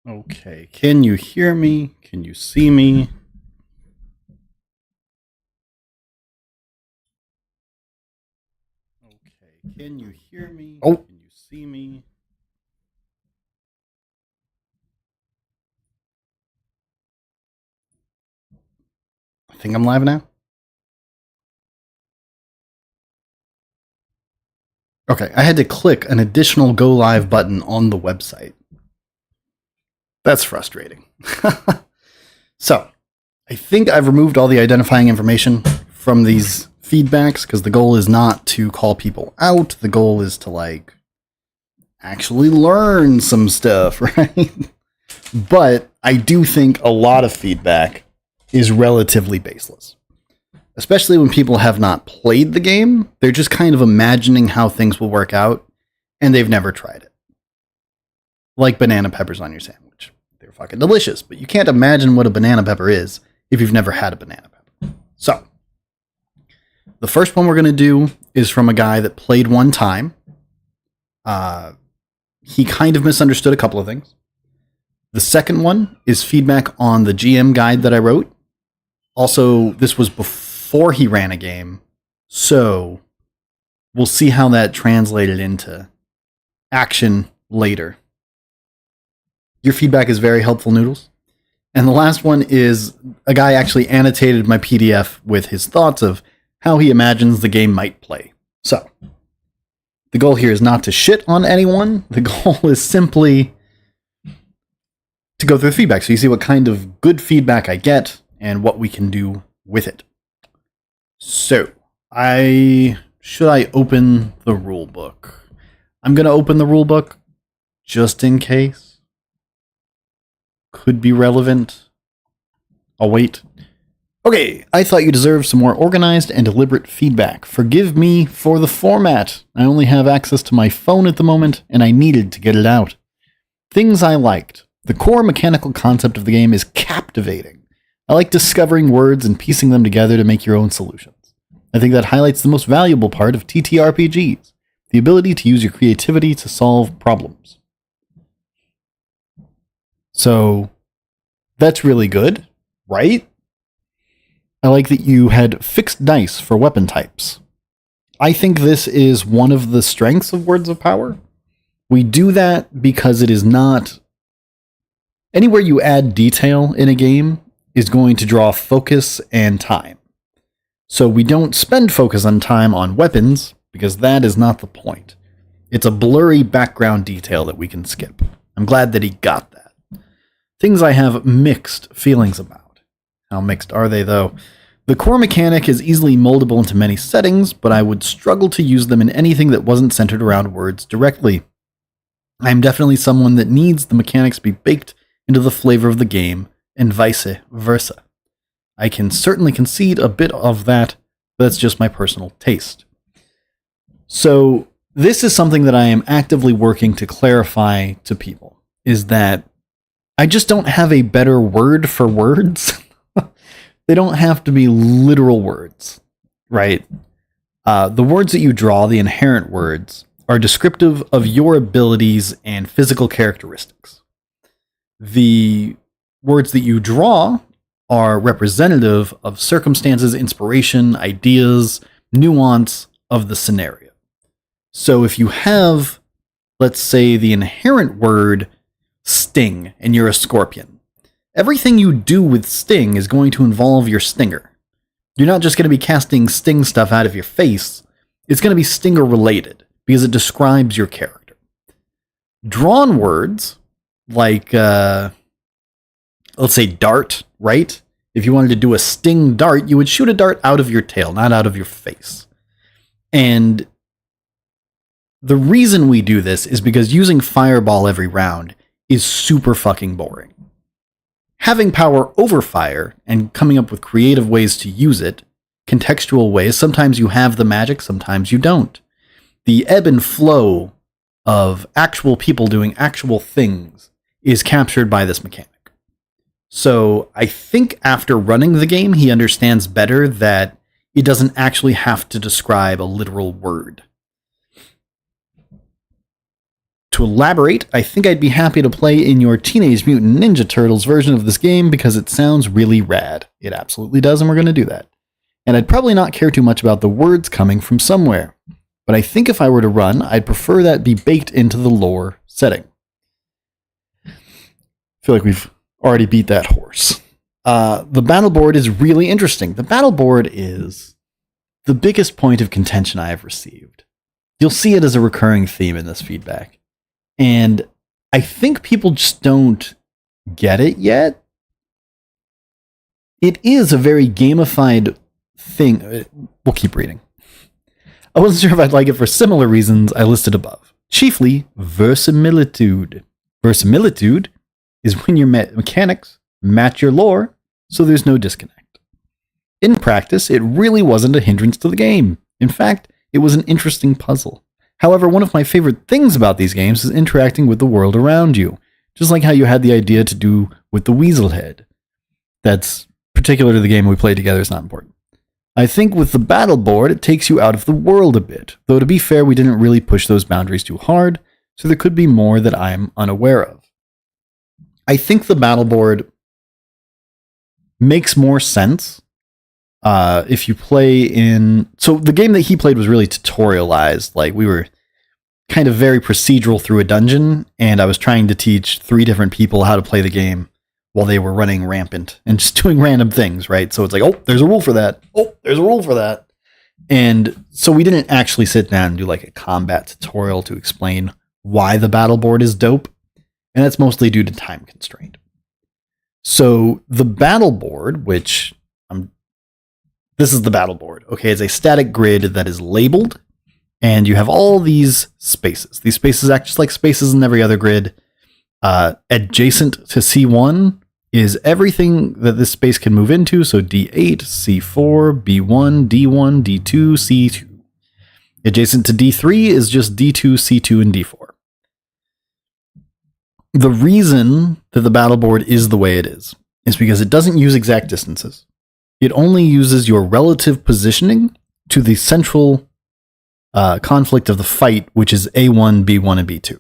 Okay, can you hear me? Can you see me? Okay, can you hear me? Oh. Can you see me? I think I'm live now. Okay, I had to click an additional go live button on the website. That's frustrating. So, I think I've removed all the identifying information from these feedbacks because the goal is not to call people out. The goal is to, actually learn some stuff, right? But I do think a lot of feedback is relatively baseless. Especially when people have not played the game, they're just kind of imagining how things will work out, and they've never tried it. Like banana peppers on your sandwich. They're fucking delicious, but you can't imagine what a banana pepper is if you've never had a banana pepper. So, the first one we're going to do is from a guy that played one time. He kind of misunderstood a couple of things. The second one is feedback on the GM guide that I wrote. Also, this was before he ran a game, so we'll see how that translated into action later. Your feedback is very helpful, Noodles. And the last one is a guy actually annotated my PDF with his thoughts of how he imagines the game might play. So, the goal here is not to shit on anyone. The goal is simply to go through the feedback so you see what kind of good feedback I get and what we can do with it. So, should I open the rule book? I'm going to open the rule book just in case. Could be relevant. I'll wait. Okay, I thought you deserved some more organized and deliberate feedback. Forgive me for the format. I only have access to my phone at the moment, and I needed to get it out. Things I liked. The core mechanical concept of the game is captivating. I like discovering words and piecing them together to make your own solutions. I think that highlights the most valuable part of TTRPGs, the ability to use your creativity to solve problems. So, that's really good, right? I like that you had fixed dice for weapon types. I think this is one of the strengths of Words of Power. We do that because it is not... Anywhere you add detail in a game is going to draw focus and time. So we don't spend focus and time on weapons, because that is not the point. It's a blurry background detail that we can skip. I'm glad that he got that. Things I have mixed feelings about. How mixed are they, though? The core mechanic is easily moldable into many settings, but I would struggle to use them in anything that wasn't centered around words directly. I'm definitely someone that needs the mechanics to be baked into the flavor of the game, and vice versa. I can certainly concede a bit of that, but that's just my personal taste. So, this is something that I am actively working to clarify to people, is that I just don't have a better word for words. They don't have to be literal words, right? The words that you draw, the inherent words, are descriptive of your abilities and physical characteristics. The words that you draw are representative of circumstances, inspiration, ideas, nuance of the scenario. So if you have, let's say, the inherent word sting and you're a scorpion, everything you do with sting is going to involve your stinger. You're not just going to be casting sting stuff out of your face. It's going to be stinger related because it describes your character. Drawn words, like, let's say dart, right? If you wanted to do a sting dart, you would shoot a dart out of your tail, not out of your face. And the reason we do this is because using fireball every round is super fucking boring. Having power over fire and coming up with creative ways to use it, contextual ways, sometimes you have the magic, sometimes you don't. The ebb and flow of actual people doing actual things is captured by this mechanic. So I think after running the game, he understands better that it doesn't actually have to describe a literal word. To to elaborate, I think I'd be happy to play in your Teenage Mutant Ninja Turtles version of this game because it sounds really rad. It absolutely does, and we're going to do that. And I'd probably not care too much about the words coming from somewhere. But I think if I were to run, I'd prefer that be baked into the lore setting. I feel like we've already beat that horse. The battle board is really interesting. The battle board is the biggest point of contention I have received. You'll see it as a recurring theme in this feedback. And I think people just don't get it yet. It is a very gamified thing. We'll keep reading. I wasn't sure if I'd like it for similar reasons I listed above. Chiefly, verisimilitude. Verisimilitude is when your mechanics match your lore, so there's no disconnect. In practice, it really wasn't a hindrance to the game. In fact, it was an interesting puzzle. However, one of my favorite things about these games is interacting with the world around you, just like how you had the idea to do with the Weasel Head. That's particular to the game we played together, it's not important. I think with the battle board, it takes you out of the world a bit, though to be fair, we didn't really push those boundaries too hard, so there could be more that I'm unaware of. I think the battle board makes more sense if you play in... So the game that he played was really tutorialized, like we were kind of very procedural through a dungeon, and I was trying to teach 3 different people how to play the game while they were running rampant and just doing random things, right? So it's like, oh, there's a rule for that. Oh, there's a rule for that. And so we didn't actually sit down and do like a combat tutorial to explain why the battle board is dope. And that's mostly due to time constraint. So the battle board, which this is the battle board. Okay, it's a static grid that is labeled, and you have all these spaces. These spaces act just like spaces in every other grid. Adjacent to C1 is everything that this space can move into, so D8, C4, B1, D1, D2, C2. Adjacent to D3 is just D2, C2, and D4. The reason that the battle board is the way it is because it doesn't use exact distances. It only uses your relative positioning to the central conflict of the fight, which is A1, B1, and B2.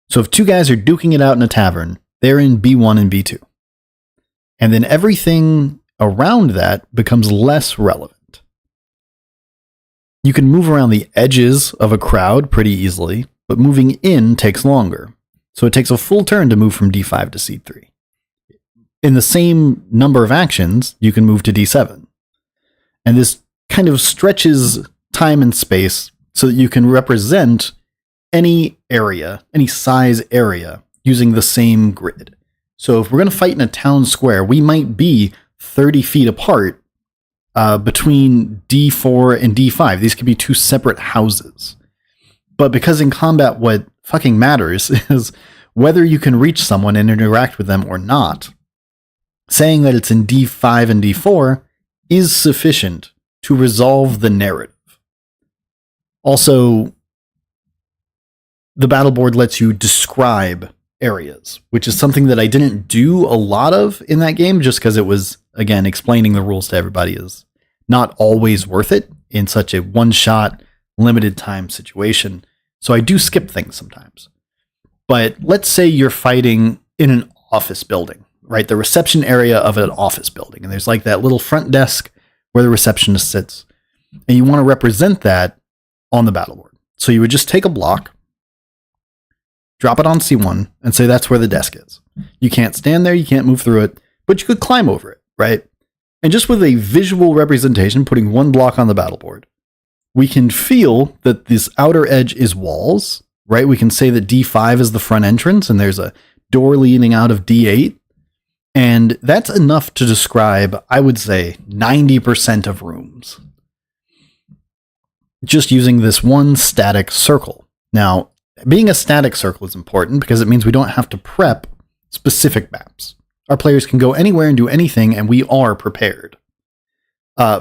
So if 2 guys are duking it out in a tavern, they're in B1 and B2. And then everything around that becomes less relevant. You can move around the edges of a crowd pretty easily, but moving in takes longer. So it takes a full turn to move from D5 to C3. In the same number of actions, you can move to D7. And this kind of stretches time and space so that you can represent any area, any size area, using the same grid. So if we're going to fight in a town square, we might be 30 feet apart between D4 and D5. These could be 2 separate houses. But because in combat what fucking matters is whether you can reach someone and interact with them or not, saying that it's in D5 and D4 is sufficient to resolve the narrative. Also, the battle board lets you describe areas, which is something that I didn't do a lot of in that game just because it was, again, explaining the rules to everybody is not always worth it in such a one-shot, limited time situation. So I do skip things sometimes. But let's say you're fighting in an office building, right? The reception area of an office building. And there's like that little front desk where the receptionist sits. And you want to represent that on the battle board. So you would just take a block, drop it on C1, and say that's where the desk is. You can't stand there, you can't move through it, but you could climb over it, right? And just with a visual representation, putting 1 block on the battle board, we can feel that this outer edge is walls, right? We can say that D5 is the front entrance, and there's a door leading out of D8. And that's enough to describe, I would say, 90% of rooms. Just using this one static circle. Now, being a static circle is important because it means we don't have to prep specific maps. Our players can go anywhere and do anything, and we are prepared.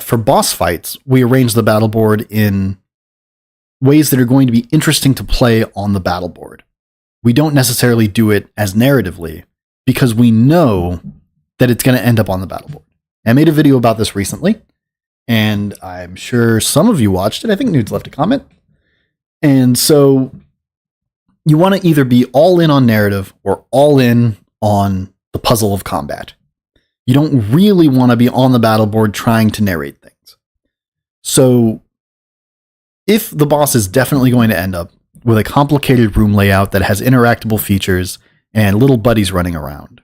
For boss fights, we arrange the battle board in ways that are going to be interesting to play on the battle board. We don't necessarily do it as narratively because we know that it's going to end up on the battle board. I made a video about this recently, and I'm sure some of you watched it. I think Nudes left a comment. And so you want to either be all in on narrative or all in on the puzzle of combat. You don't really want to be on the battle board trying to narrate things. So if the boss is definitely going to end up with a complicated room layout that has interactable features and little buddies running around,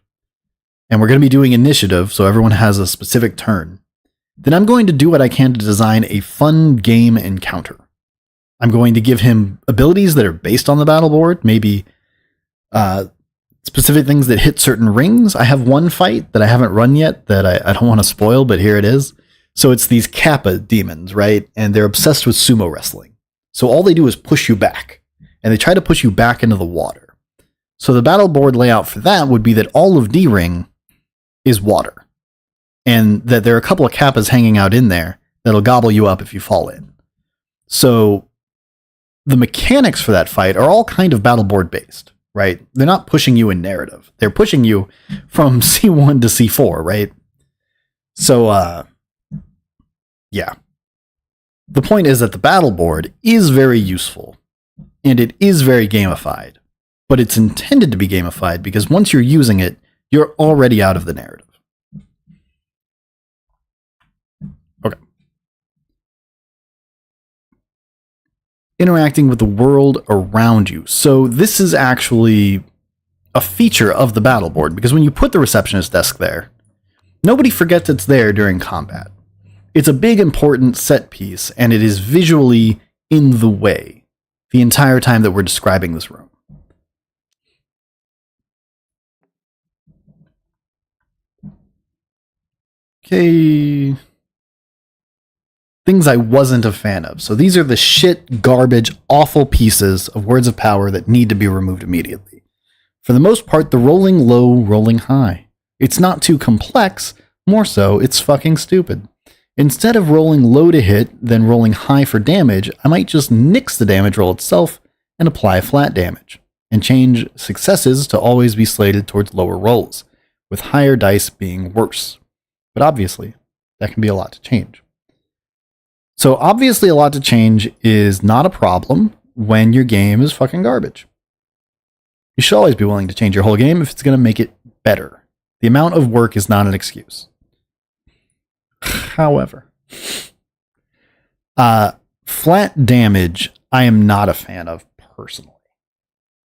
and we're going to be doing initiative so everyone has a specific turn, then I'm going to do what I can to design a fun game encounter. I'm going to give him abilities that are based on the battle board, maybe specific things that hit certain rings. I have one fight that I haven't run yet that I don't want to spoil, but here it is. So it's these Kappa demons, right? And they're obsessed with sumo wrestling. So all they do is push you back, and they try to push you back into the water. So the battle board layout for that would be that all of D-Ring is water, and that there are a couple of Kappas hanging out in there that'll gobble you up if you fall in. So the mechanics for that fight are all kind of battle board based, right? They're not pushing you in narrative. They're pushing you from C1 to C4, right? So, yeah. The point is that the battle board is very useful, and it is very gamified, but it's intended to be gamified because once you're using it, you're already out of the narrative. Okay. Interacting with the world around you. So this is actually a feature of the battle board, because when you put the receptionist desk there, nobody forgets it's there during combat. It's a big, important set piece, and it is visually in the way the entire time that we're describing this room. Okay. Things I wasn't a fan of. So these are the shit, garbage, awful pieces of Words of Power that need to be removed immediately. For the most part, the rolling low, rolling high. It's not too complex, more so, it's fucking stupid. Instead of rolling low to hit, then rolling high for damage, I might just nix the damage roll itself and apply flat damage, and change successes to always be slated towards lower rolls, with higher dice being worse. But obviously, that can be a lot to change. So obviously a lot to change is not a problem when your game is fucking garbage. You should always be willing to change your whole game if it's going to make it better. The amount of work is not an excuse. However, flat damage I am not a fan of personally.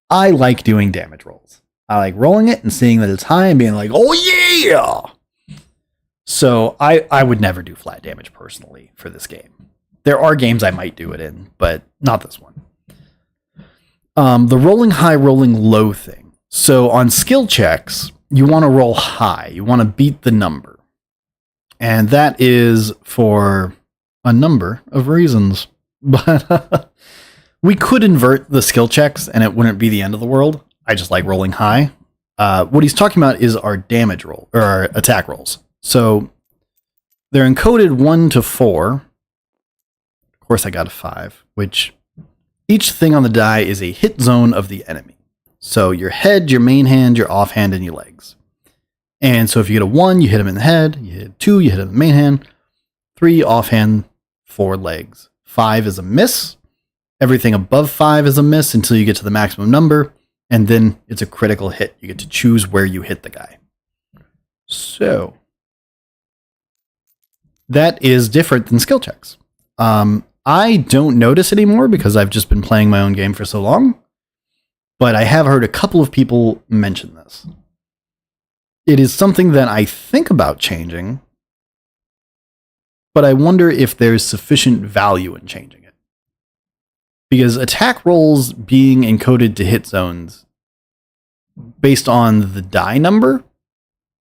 I like doing damage rolls. I like rolling it and seeing that it's high and being like, oh yeah! So I would never do flat damage personally for this game. There are games I might do it in, but not this one. The rolling high, rolling low thing. So on skill checks, you want to roll high. You want to beat the number. And that is for a number of reasons. But we could invert the skill checks and it wouldn't be the end of the world. I just like rolling high. What he's talking about is our damage roll, or our attack rolls. So they're encoded 1 to 4. Of course, I got a 5, which each thing on the die is a hit zone of the enemy. So your head, your main hand, your offhand, and your legs. And so if you get a 1, you hit him in the head. You hit 2, you hit him in the main hand. 3, offhand, 4 legs. 5 is a miss. Everything above 5 is a miss until you get to the maximum number. And then it's a critical hit. You get to choose where you hit the guy. So that is different than skill checks. I don't notice anymore because I've just been playing my own game for so long. But I have heard a couple of people mention this. It is something that I think about changing, but I wonder if there's sufficient value in changing it. Because attack rolls being encoded to hit zones based on the die number,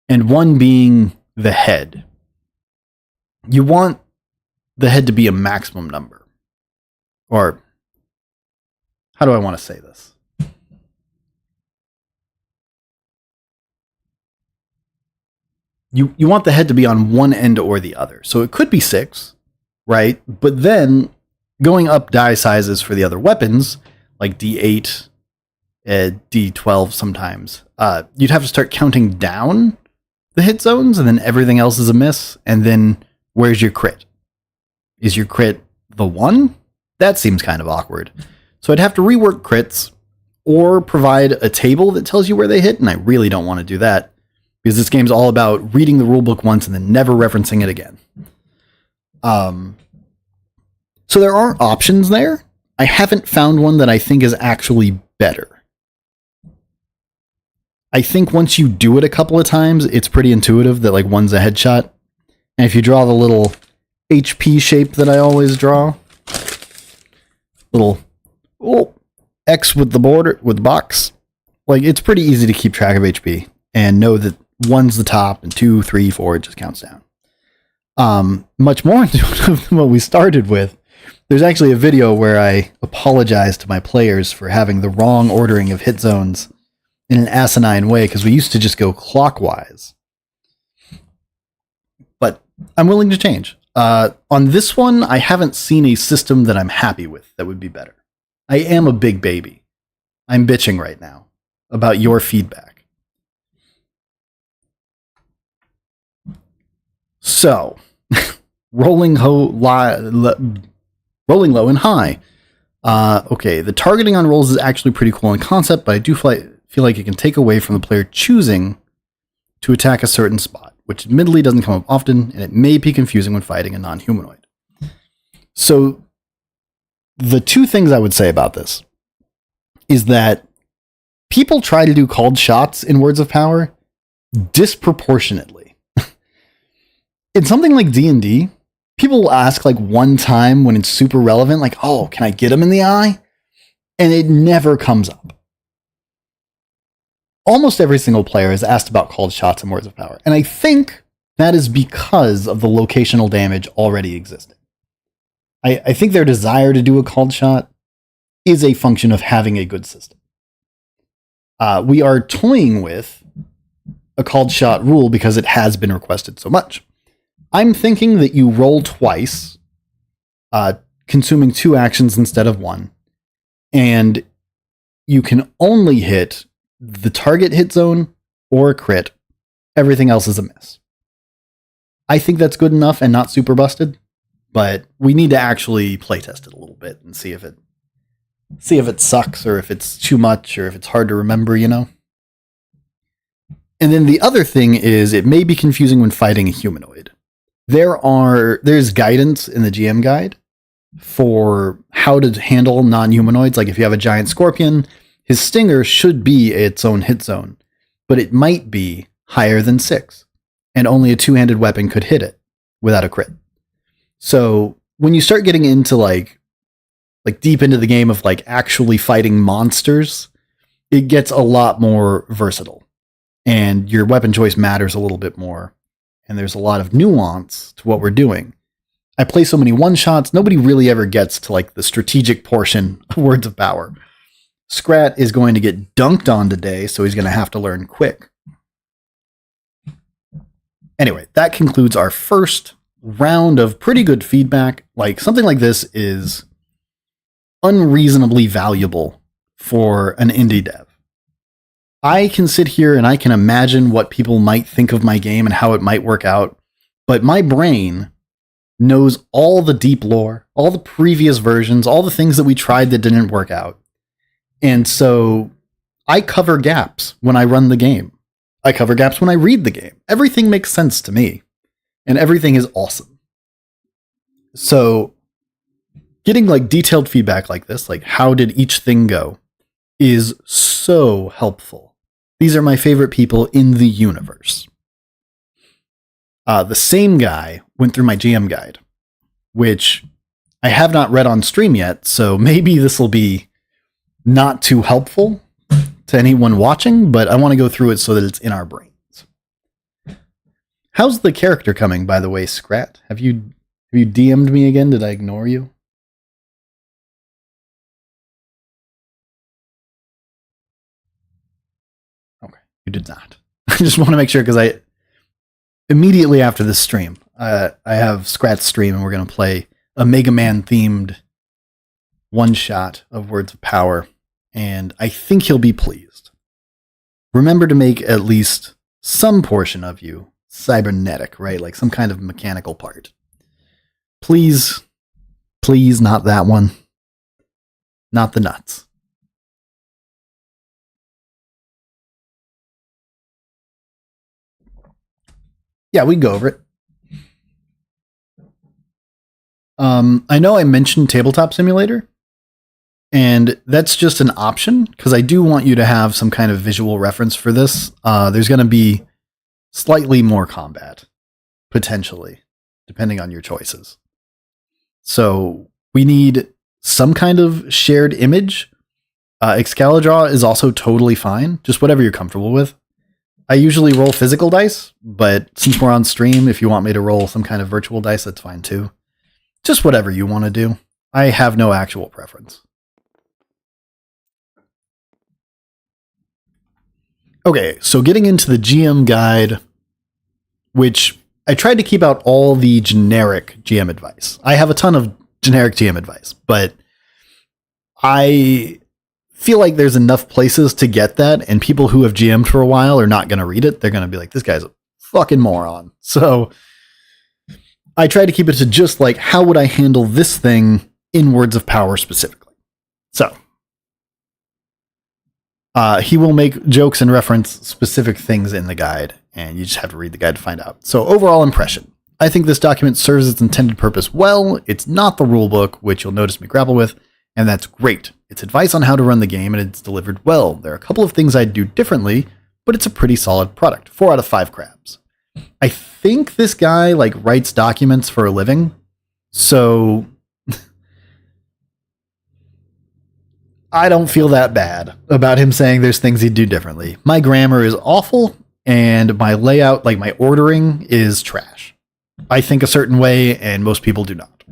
and 1 being the head. You want the head to be a maximum number. Or, how do I want to say this? You want the head to be on one end or the other. So it could be 6, right? But then going up die sizes for the other weapons, like D8, D12 sometimes, you'd have to start counting down the hit zones, and then everything else is a miss. And then where's your crit? Is your crit the 1? That seems kind of awkward. So I'd have to rework crits, or provide a table that tells you where they hit, and I really don't want to do that because this game's all about reading the rulebook once and then never referencing it again. So there are options there. I haven't found one that I think is actually better. I think once you do it a couple of times, it's pretty intuitive that like one's a headshot. And if you draw the little HP shape that I always draw, little X with the border, with the box, like it's pretty easy to keep track of HP and know that one's the top and 2, 3, 4, it just counts down. Much more intuitive than what we started with. There's actually a video where I apologize to my players for having the wrong ordering of hit zones in an asinine way, because we used to just go clockwise. But I'm willing to change. On this one, I haven't seen a system that I'm happy with that would be better. I am a big baby. I'm bitching right now about your feedback. So, rolling low and high. Okay, the targeting on rolls is actually pretty cool in concept, but I do feel like it can take away from the player choosing to attack a certain spot, which admittedly doesn't come up often, and it may be confusing when fighting a non-humanoid. So, the two things I would say about this is that people try to do called shots in Words of Power disproportionately. In something like D&D, people will ask like one time when it's super relevant, like, oh, can I get him in the eye? And it never comes up. Almost every single player has asked about called shots in Words of Power. And I think that is because of the locational damage already existing. I think their desire to do a called shot is a function of having a good system. We are toying with a called shot rule because it has been requested so much. I'm thinking that you roll twice, consuming 2 actions instead of 1, and you can only hit the target hit zone or a crit. Everything else is a miss. I think that's good enough and not super busted, but we need to actually playtest it a little bit and see if it sucks or if it's too much or if it's hard to remember, you know? And then the other thing is it may be confusing when fighting a humanoid. There's guidance in the GM guide for how to handle non-humanoids. Like if you have a giant scorpion, his stinger should be its own hit zone, but it might be higher than 6, and only a 2-handed weapon could hit it without a crit. So when you start getting into like deep into the game of like actually fighting monsters, it gets a lot more versatile, and your weapon choice matters a little bit more. And there's a lot of nuance to what we're doing. I play so many one-shots, nobody really ever gets to like the strategic portion of Words of Power. Scrat is going to get dunked on today, so he's going to have to learn quick. Anyway, that concludes our first round of pretty good feedback. Like something like this is unreasonably valuable for an indie dev. I can sit here and I can imagine what people might think of my game and how it might work out, but my brain knows all the deep lore, all the previous versions, all the things that we tried that didn't work out. And so I cover gaps when I run the game. I cover gaps when I read the game. Everything makes sense to me, and everything is awesome. So getting like detailed feedback like this, like how did each thing go, is so helpful. These are my favorite people in the universe. The same guy went through my GM guide, which I have not read on stream yet, so maybe this will be not too helpful to anyone watching, but I want to go through it so that it's in our brains. How's the character coming, by the way, Scrat? Have you DM'd me again? Did I ignore you? Okay, you did not. I just want to make sure, because immediately after this stream, I have Scrat's stream, and we're going to play a Mega Man themed one-shot of Words of Power, and I think he'll be pleased. Remember to make at least some portion of you cybernetic, right? Like some kind of mechanical part. Please, not that one. Not the nuts. Yeah, we can go over it. I know I mentioned Tabletop Simulator, and that's just an option because I do want you to have some kind of visual reference for this. There's going to be slightly more combat, potentially, depending on your choices. So we need some kind of shared image. Excalidraw is also totally fine, just whatever you're comfortable with. I usually roll physical dice, but since we're on stream, if you want me to roll some kind of virtual dice, that's fine too. Just whatever you want to do. I have no actual preference. Okay, so getting into the GM guide, which I tried to keep out all the generic GM advice. I have a ton of generic GM advice, but I feel like there's enough places to get that, and people who have GM'd for a while are not going to read it. They're going to be like, this guy's a fucking moron. So I try to keep it to just like, how would I handle this thing in Words of Power specifically? So he will make jokes and reference specific things in the guide, and you just have to read the guide to find out. So overall impression. I think this document serves its intended purpose well. It's not the rulebook, which you'll notice me grapple with, and that's great. It's advice on how to run the game, and it's delivered well. There are a couple of things I'd do differently, but it's a pretty solid product. 4 out of 5 crabs. I think this guy like writes documents for a living, so I don't feel that bad about him saying there's things he'd do differently. My grammar is awful, and my layout, like my ordering, is trash. I think a certain way, and most people do not.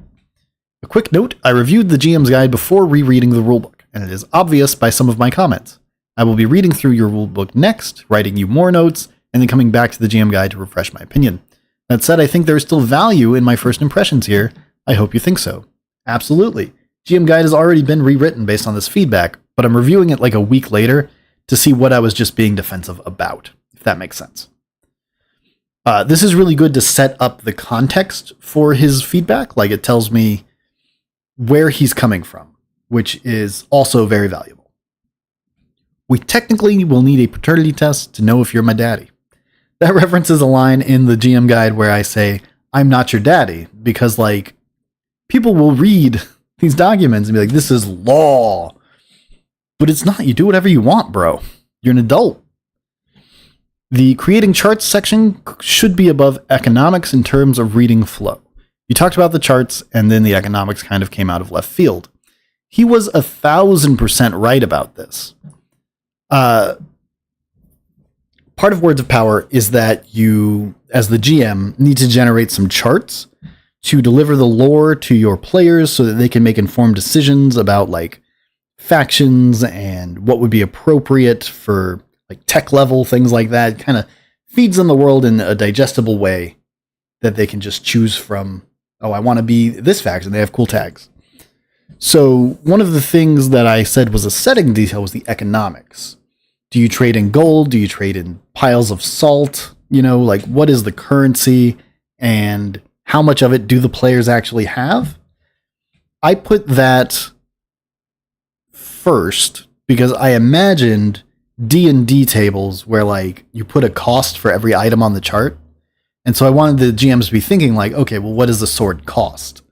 A quick note, I reviewed the GM's guide before rereading the rulebook, and it is obvious by some of my comments. I will be reading through your rulebook next, writing you more notes, and then coming back to the GM guide to refresh my opinion. That said, I think there is still value in my first impressions here. I hope you think so. Absolutely. GM guide has already been rewritten based on this feedback, but I'm reviewing it like a week later to see what I was just being defensive about, if that makes sense. This is really good to set up the context for his feedback. Like, it tells me where he's coming from, which is also very valuable. We technically will need a paternity test to know if you're my daddy. That references a line in the GM guide where I say, I'm not your daddy, because like people will read these documents and be like, this is law. But it's not. You do whatever you want, bro. You're an adult. The creating charts section should be above economics in terms of reading flow. You talked about the charts, and then the economics kind of came out of left field. He was 1,000% right about this. Part of Words of Power is that you, as the GM, need to generate some charts to deliver the lore to your players so that they can make informed decisions about like factions and what would be appropriate for like tech level, things like that. Kind of feeds them the world in a digestible way that they can just choose from. Oh, I want to be this faction. They have cool tags. So one of the things that I said was a setting detail was the economics. Do you trade in gold? Do you trade in piles of salt? You know, like what is the currency and how much of it do the players actually have? I put that first because I imagined D&D tables where like you put a cost for every item on the chart. And so I wanted the GMs to be thinking like, okay, well, what does the sword cost?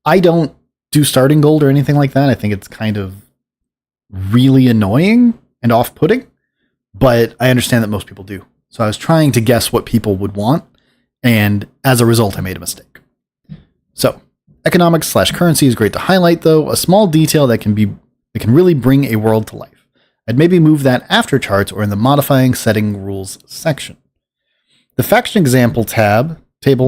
I don't do starting gold or anything like that. I think it's kind of really annoying and off-putting, but I understand that most people do. So I was trying to guess what people would want, and as a result, I made a mistake. So economics / currency is great to highlight, though. A small detail that can really bring a world to life. I'd maybe move that after charts or in the modifying setting rules section. The faction example table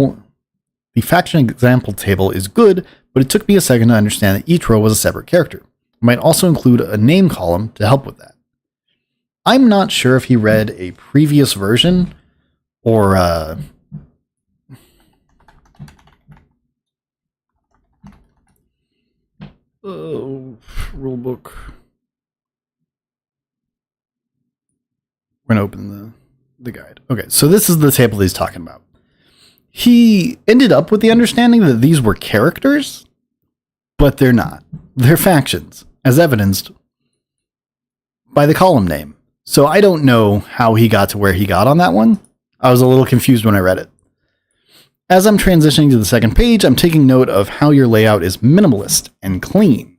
is good, but it took me a second to understand that each row was a separate character. I might also include a name column to help with that. I'm not sure if he read a previous version or rulebook. We're gonna open the guide. Okay, so this is the table he's talking about. He ended up with the understanding that these were characters, but they're not. They're factions, as evidenced by the column name. So I don't know how he got to where he got on that one. I was a little confused when I read it. As I'm transitioning to the second page, I'm taking note of how your layout is minimalist and clean.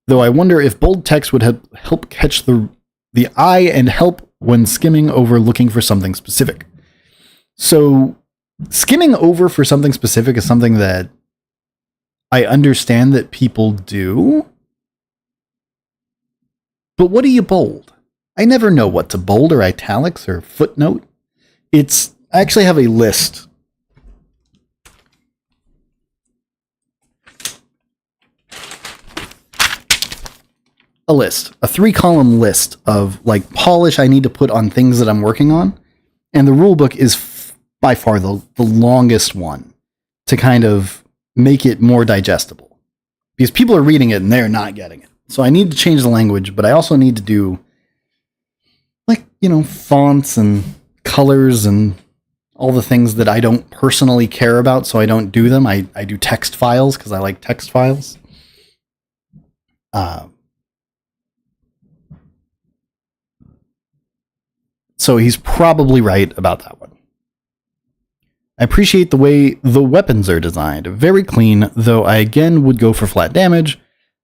Though I wonder if bold text would help catch the eye and help when skimming over looking for something specific. So skimming over for something specific is something that I understand that people do. But what do you bold? I never know what to bold or italics or footnote. I actually have a list. A 3-column list of like polish I need to put on things that I'm working on. And the rulebook is by far the longest one to kind of make it more digestible. Because people are reading it and they're not getting it. So I need to change the language, but I also need to do fonts and colors and all the things that I don't personally care about, so I don't do them. I do text files because I like text files. So he's probably right about that one. I appreciate the way the weapons are designed. Very clean, though I again would go for flat damage.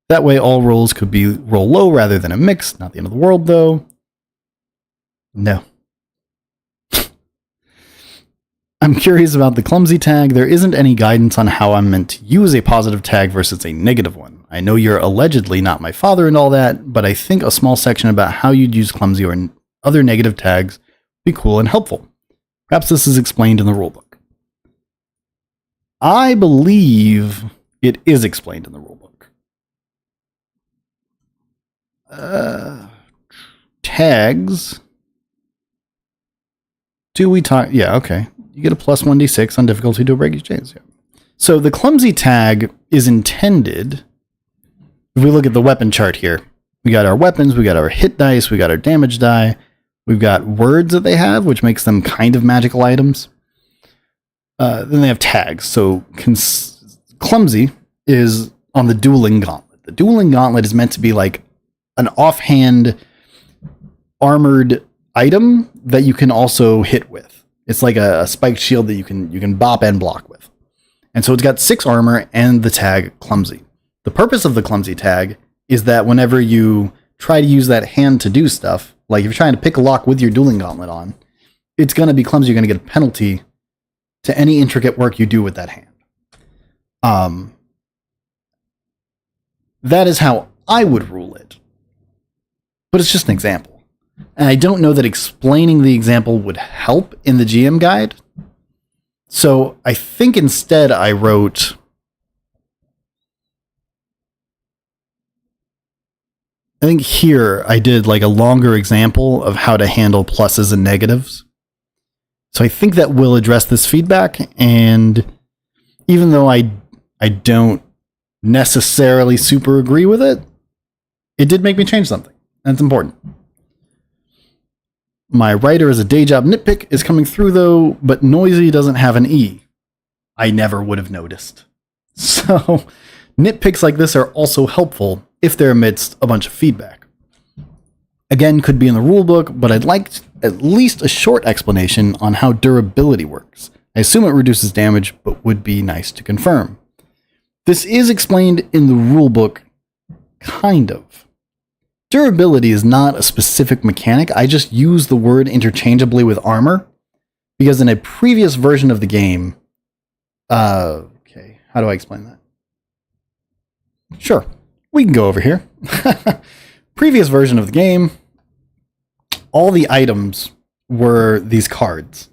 That way all rolls could be roll low rather than a mix. Not the end of the world, though. No. I'm curious about the clumsy tag. There isn't any guidance on how I'm meant to use a positive tag versus a negative one. I know you're allegedly not my father and all that, but I think a small section about how you'd use clumsy or other negative tags would be cool and helpful. Perhaps this is explained in the rulebook. I believe it is explained in the rulebook. Tags. Do we talk? Yeah, okay. You get a plus 1d6 on difficulty to break exchange. Yeah. So the clumsy tag is intended, if we look at the weapon chart here, we got our weapons, we got our hit dice, we got our damage die, we've got words that they have, which makes them kind of magical items. Then they have tags. So clumsy is on the dueling gauntlet. The dueling gauntlet is meant to be like an offhand armored item that you can also hit with. It's like a spiked shield that you can bop and block with. And so it's got 6 armor and the tag clumsy. The purpose of the clumsy tag is that whenever you try to use that hand to do stuff, like if you're trying to pick a lock with your dueling gauntlet on, it's going to be clumsy. You're going to get a penalty to any intricate work you do with that hand. That is how I would rule it. But it's just an example. And I don't know that explaining the example would help in the GM guide. So I think instead I wrote, I think here I did like a longer example of how to handle pluses and negatives. So I think that will address this feedback. And even though I don't necessarily super agree with it, it did make me change something. That's important. My writer as a day job nitpick is coming through though, but noisy doesn't have an E. I never would have noticed. So nitpicks like this are also helpful if they're amidst a bunch of feedback. Again, could be in the rulebook, but I'd like at least a short explanation on how durability works. I assume it reduces damage, but would be nice to confirm. This is explained in the rulebook, kind of. Durability is not a specific mechanic. I just use the word interchangeably with armor, because in a previous version of the game, okay, how do I explain that? Sure, we can go over here. Previous version of the game, all the items were these cards,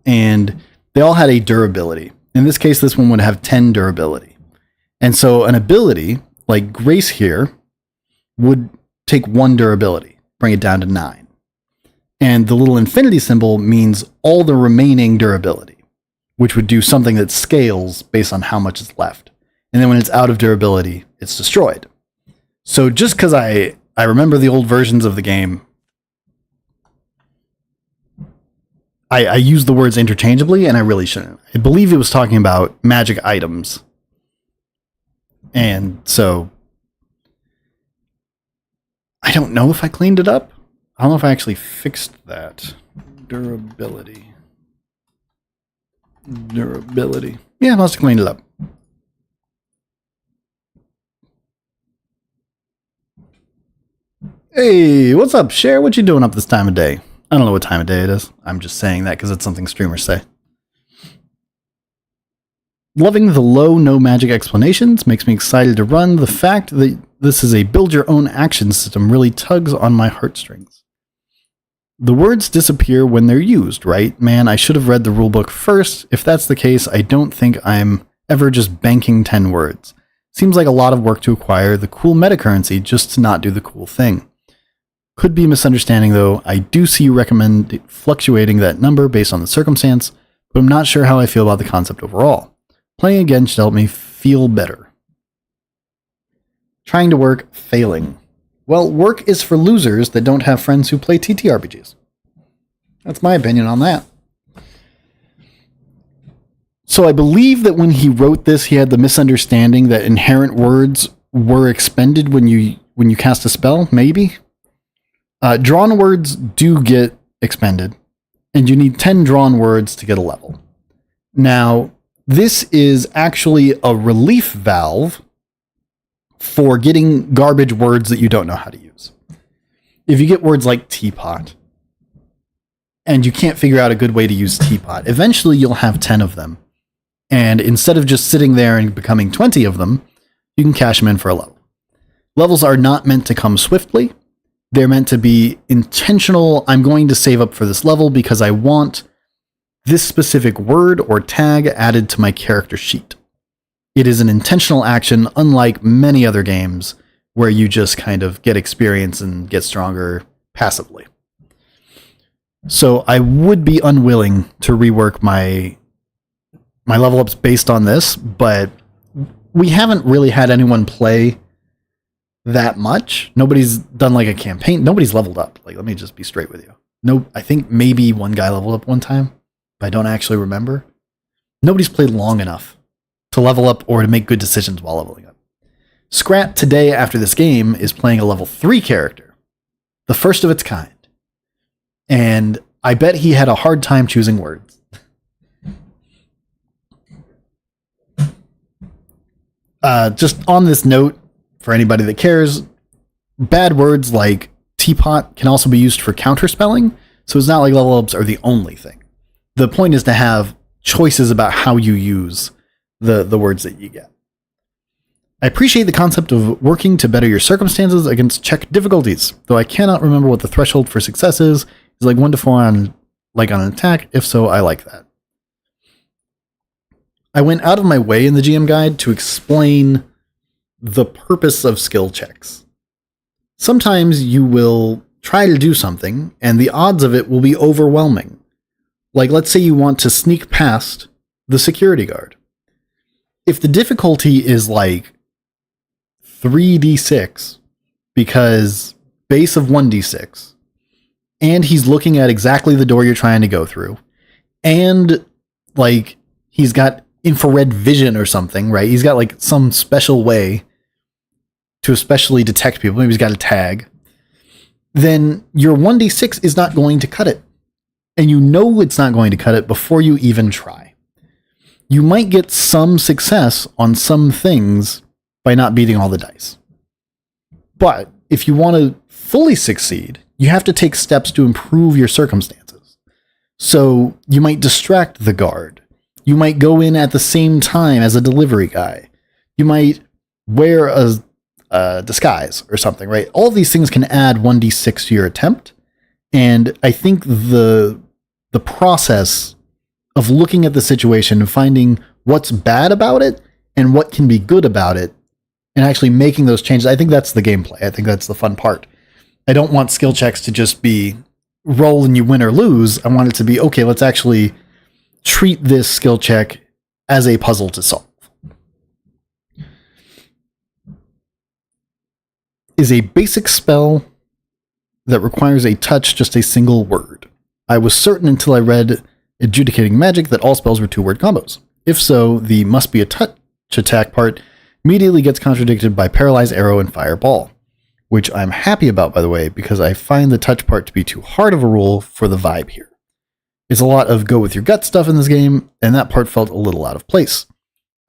and they all had a durability. In this case, this one would have 10 durability. And so an ability, like Grace here, would take 1 durability, bring it down to 9. And the little infinity symbol means all the remaining durability, which would do something that scales based on how much is left. And then when it's out of durability, it's destroyed. So just because I remember the old versions of the game, I use the words interchangeably, and I really shouldn't. I believe it was talking about magic items. And so I don't know if I cleaned it up. I don't know if I actually fixed that. Durability. Durability. Yeah, must have cleaned it up. Hey, what's up, Cher? What you doing up this time of day? I don't know what time of day it is. I'm just saying that because it's something streamers say. Loving the low, no magic explanations makes me excited to run. The fact that this is a build-your-own action system really tugs on my heartstrings. The words disappear when they're used, right? Man, I should have read the rulebook first. If that's the case, I don't think I'm ever just banking 10 words. Seems like a lot of work to acquire the cool metacurrency just to not do the cool thing. Could be a misunderstanding, though. I do see you recommend fluctuating that number based on the circumstance, but I'm not sure how I feel about the concept overall. Playing again should help me feel better. Trying to work, failing. Well, work is for losers that don't have friends who play TTRPGs. That's my opinion on that. So I believe that when he wrote this, he had the misunderstanding that inherent words were expended when you cast a spell, maybe? Drawn words do get expended, and you need 10 drawn words to get a level. Now, this is actually a relief valve for getting garbage words that you don't know how to use. If you get words like teapot, and you can't figure out a good way to use teapot, eventually you'll have 10 of them. And instead of just sitting there and becoming 20 of them, you can cash them in for a level. Levels are not meant to come swiftly. They're meant to be intentional. I'm going to save up for this level because I want this specific word or tag added to my character sheet. It is an intentional action, unlike many other games where you just kind of get experience and get stronger passively. So I would be unwilling to rework my level ups based on this, but we haven't really had anyone play that much. Nobody's done like a campaign. Nobody's leveled up. Like, let me just be straight with you. No, I think maybe one guy leveled up one time. I don't actually remember. Nobody's played long enough to level up or to make good decisions while leveling up. Scrat today after this game is playing a level 3 character, the first of its kind. And I bet he had a hard time choosing words. Just on this note, for anybody that cares, bad words like teapot can also be used for counterspelling, so it's not like level ups are the only thing. The point is to have choices about how you use the words that you get. I appreciate the concept of working to better your circumstances against check difficulties, though I cannot remember what the threshold for success is. Is like 1 to 4 on an attack? If so, I like that. I went out of my way in the GM guide to explain the purpose of skill checks. Sometimes you will try to do something, and the odds of it will be overwhelming. Like, let's say you want to sneak past the security guard. If the difficulty is like 3d6, because base of 1d6, and he's looking at exactly the door you're trying to go through, and like he's got infrared vision or something, right? He's got like some special way to especially detect people. Maybe he's got a tag. Then your 1d6 is not going to cut it. And you know it's not going to cut it before you even try. You might get some success on some things by not beating all the dice. But if you want to fully succeed, you have to take steps to improve your circumstances. So you might distract the guard. You might go in at the same time as a delivery guy. You might wear a disguise or something, right? All these things can add 1d6 to your attempt. And I think the process of looking at the situation and finding what's bad about it and what can be good about it and actually making those changes, I think that's the gameplay. I think that's the fun part. I don't want skill checks to just be roll and you win or lose. I want it to be, okay, let's actually treat this skill check as a puzzle to solve. Is a basic spell that requires a touch just a single word? I was certain until I read Adjudicating Magic that all spells were 2-word combos. If so, the must be a touch attack part immediately gets contradicted by Paralyze Arrow and Fireball, which I'm happy about, by the way, because I find the touch part to be too hard of a rule for the vibe here. It's a lot of go with your gut stuff in this game, and that part felt a little out of place.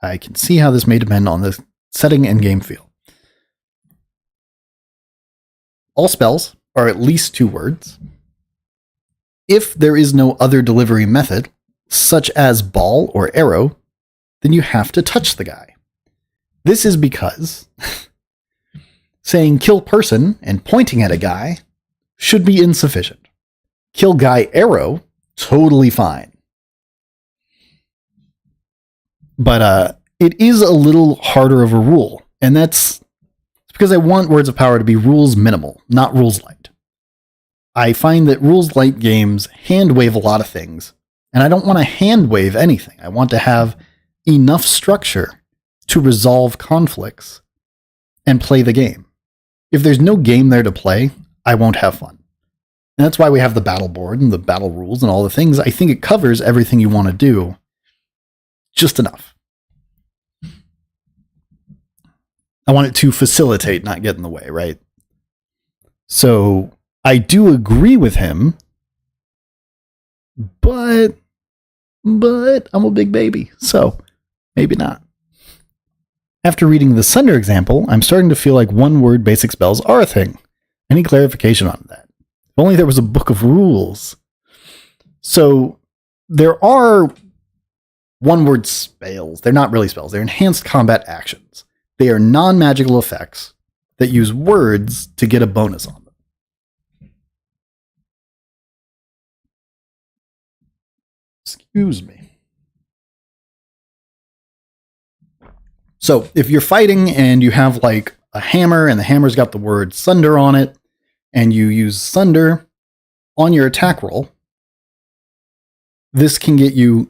I can see how this may depend on the setting and game feel. All spells are at least 2 words. If there is no other delivery method, such as ball or arrow, then you have to touch the guy. This is because saying kill person and pointing at a guy should be insufficient. Kill guy arrow, totally fine. But it is a little harder of a rule, and that's because I want Words of Power to be rules minimal, not rules light. I find that rules light games hand wave a lot of things, and I don't want to hand wave anything. I want to have enough structure to resolve conflicts and play the game. If there's no game there to play, I won't have fun. And that's why we have the battle board and the battle rules and all the things. I think it covers everything you want to do just enough. I want it to facilitate, not get in the way, right? So I do agree with him, but I'm a big baby, so maybe not. After reading the Sunder example, I'm starting to feel like 1-word basic spells are a thing. Any clarification on that? If only there was a book of rules. So there are 1-word spells. They're not really spells. They're enhanced combat actions. They are non-magical effects that use words to get a bonus on them. Excuse me. So if you're fighting and you have like a hammer and the hammer's got the word Sunder on it, and you use Sunder on your attack roll, this can get you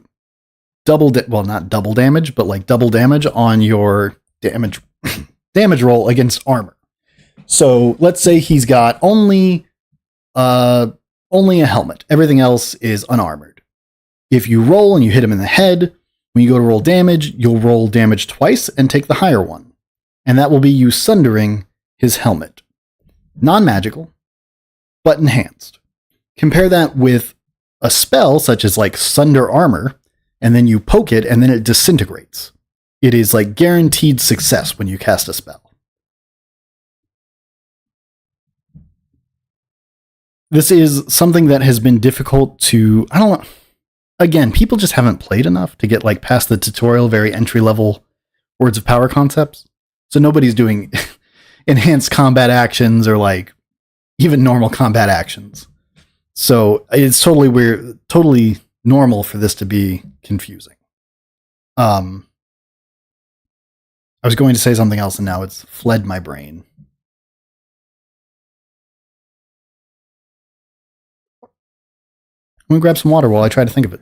not double damage, but like double damage on your damage roll against armor. So let's say he's got only a helmet. Everything else is unarmored. If you roll and you hit him in the head, when you go to roll damage, you'll roll damage twice and take the higher one. And that will be you sundering his helmet. Non-magical, but enhanced. Compare that with a spell such as like Sunder Armor, and then you poke it and then it disintegrates. It is like guaranteed success when you cast a spell. This is something that has been difficult to, I don't know. Again, people just haven't played enough to get like past the tutorial, very entry level Words of Power concepts. So nobody's doing enhanced combat actions or like even normal combat actions. So it's totally weird, totally normal for this to be confusing. I was going to say something else and now it's fled my brain. I'm going to grab some water while I try to think of it.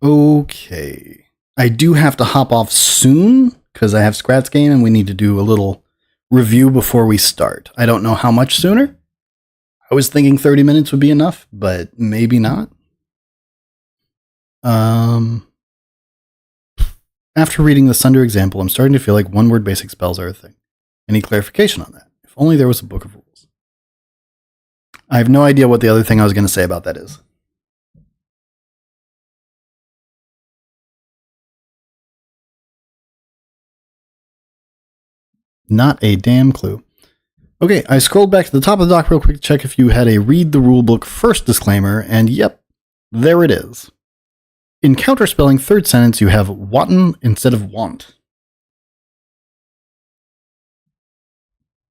Okay. I do have to hop off soon because I have Scrat's game and we need to do a little review before we start. I don't know how much sooner. I was thinking 30 minutes would be enough, but maybe not. After reading the Sunder example, I'm starting to feel like 1-word basic spells are a thing. Any clarification on that? If only there was a book of rules. I have no idea what the other thing I was going to say about that is. Not a damn clue. Okay, I scrolled back to the top of the doc real quick to check if you had a read the rulebook first disclaimer, and yep, there it is. In counterspelling third sentence, you have wanton instead of want.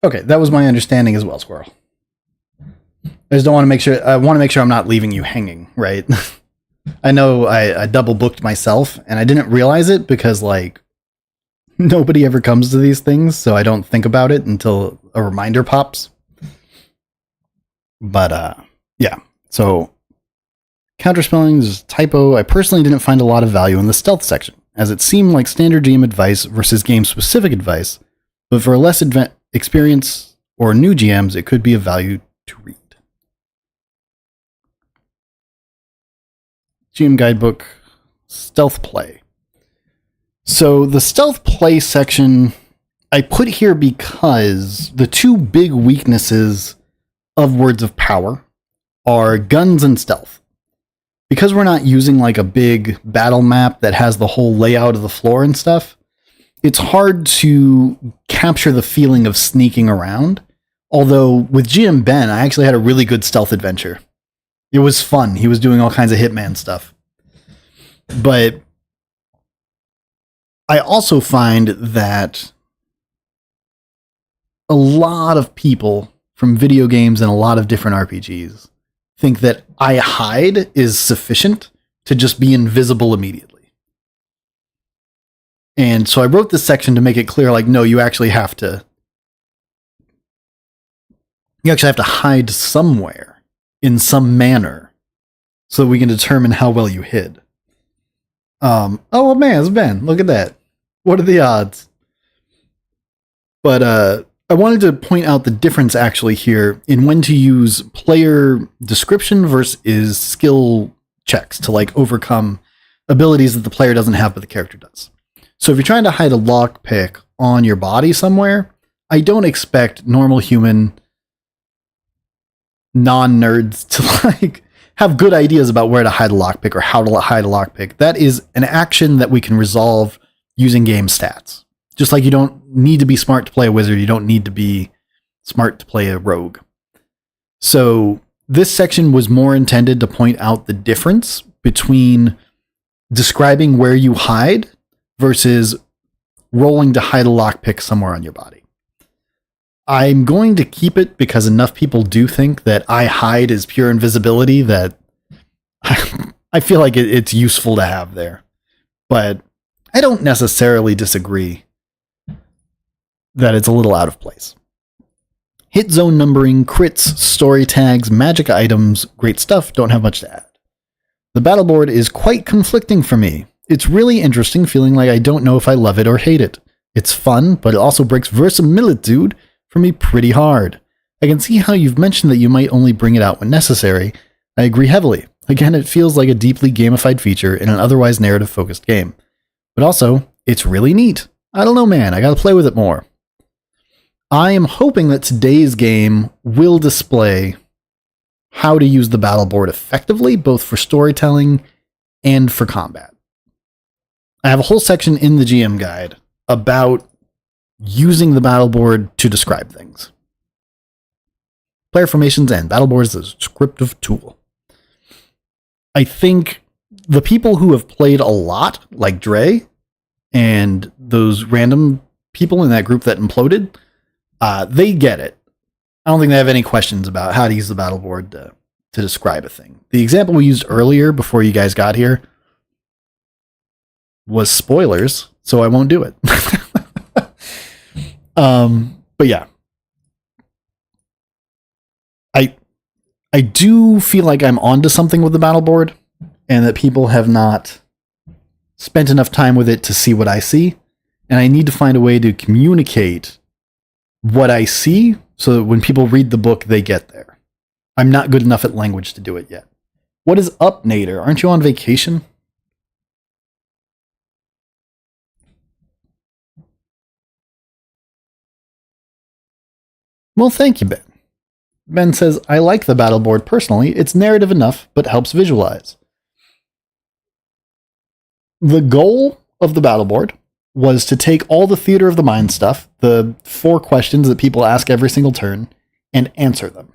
Okay, that was my understanding as well, Squirrel. I just don't want to make sure, I want to make sure I'm not leaving you hanging, right? I know I double booked myself, and I didn't realize it because, like, nobody ever comes to these things, so I don't think about it until a reminder pops. But yeah. So counterspelling is a typo. I personally didn't find a lot of value in the stealth section, as it seemed like standard GM advice versus game-specific advice, but for a less experience or new GMs, it could be of value to read. GM Guidebook, Stealth Play. So the Stealth Play section I put here because the two big weaknesses of Words of Power are guns and stealth. Because we're not using like a big battle map that has the whole layout of the floor and stuff, it's hard to capture the feeling of sneaking around. Although with GM Ben, I actually had a really good stealth adventure. It was fun. He was doing all kinds of Hitman stuff. But I also find that a lot of people from video games and a lot of different RPGs think that I hide is sufficient to just be invisible immediately. And so I wrote this section to make it clear, like, no, you actually have to hide somewhere in some manner so that we can determine how well you hid. Oh man, it's Ben. Look at that. What are the odds? But I wanted to point out the difference actually here in when to use player description versus skill checks to like overcome abilities that the player doesn't have but the character does. So if you're trying to hide a lockpick on your body somewhere, I don't expect normal human non-nerds to like have good ideas about where to hide a lockpick or how to hide a lockpick. That is an action that we can resolve using game stats. Just like you don't need to be smart to play a wizard, you don't need to be smart to play a rogue. So this section was more intended to point out the difference between describing where you hide versus rolling to hide a lockpick somewhere on your body. I'm going to keep it because enough people do think that I hide is pure invisibility that I feel like it's useful to have there. But I don't necessarily disagree that it's a little out of place. Hit zone numbering, crits, story tags, magic items, great stuff, don't have much to add. The battle board is quite conflicting for me. It's really interesting, feeling like I don't know if I love it or hate it. It's fun, but it also breaks verisimilitude for me pretty hard. I can see how you've mentioned that you might only bring it out when necessary. I agree heavily. Again, it feels like a deeply gamified feature in an otherwise narrative-focused game. But also, it's really neat. I don't know, man. I gotta play with it more. I am hoping that today's game will display how to use the battle board effectively, both for storytelling and for combat. I have a whole section in the GM guide about using the battle board to describe things. Player formations and battle boards as a descriptive tool. I think the people who have played a lot, like Dre, and those random people in that group that imploded, they get it. I don't think they have any questions about how to use the battle board to describe a thing. The example we used earlier before you guys got here was spoilers, so I won't do it. But yeah. I do feel like I'm onto something with the battle board, and that people have not spent enough time with it to see what I see, and I need to find a way to communicate what I see so that when people read the book, they get there. I'm not good enough at language to do it yet. What is up, Nader? Aren't you on vacation? Well, thank you, Ben. Ben says, I like the battle board personally. It's narrative enough, but helps visualize. The goal of the battle board was to take all the theater of the mind stuff, the 4 questions that people ask every single turn, and answer them.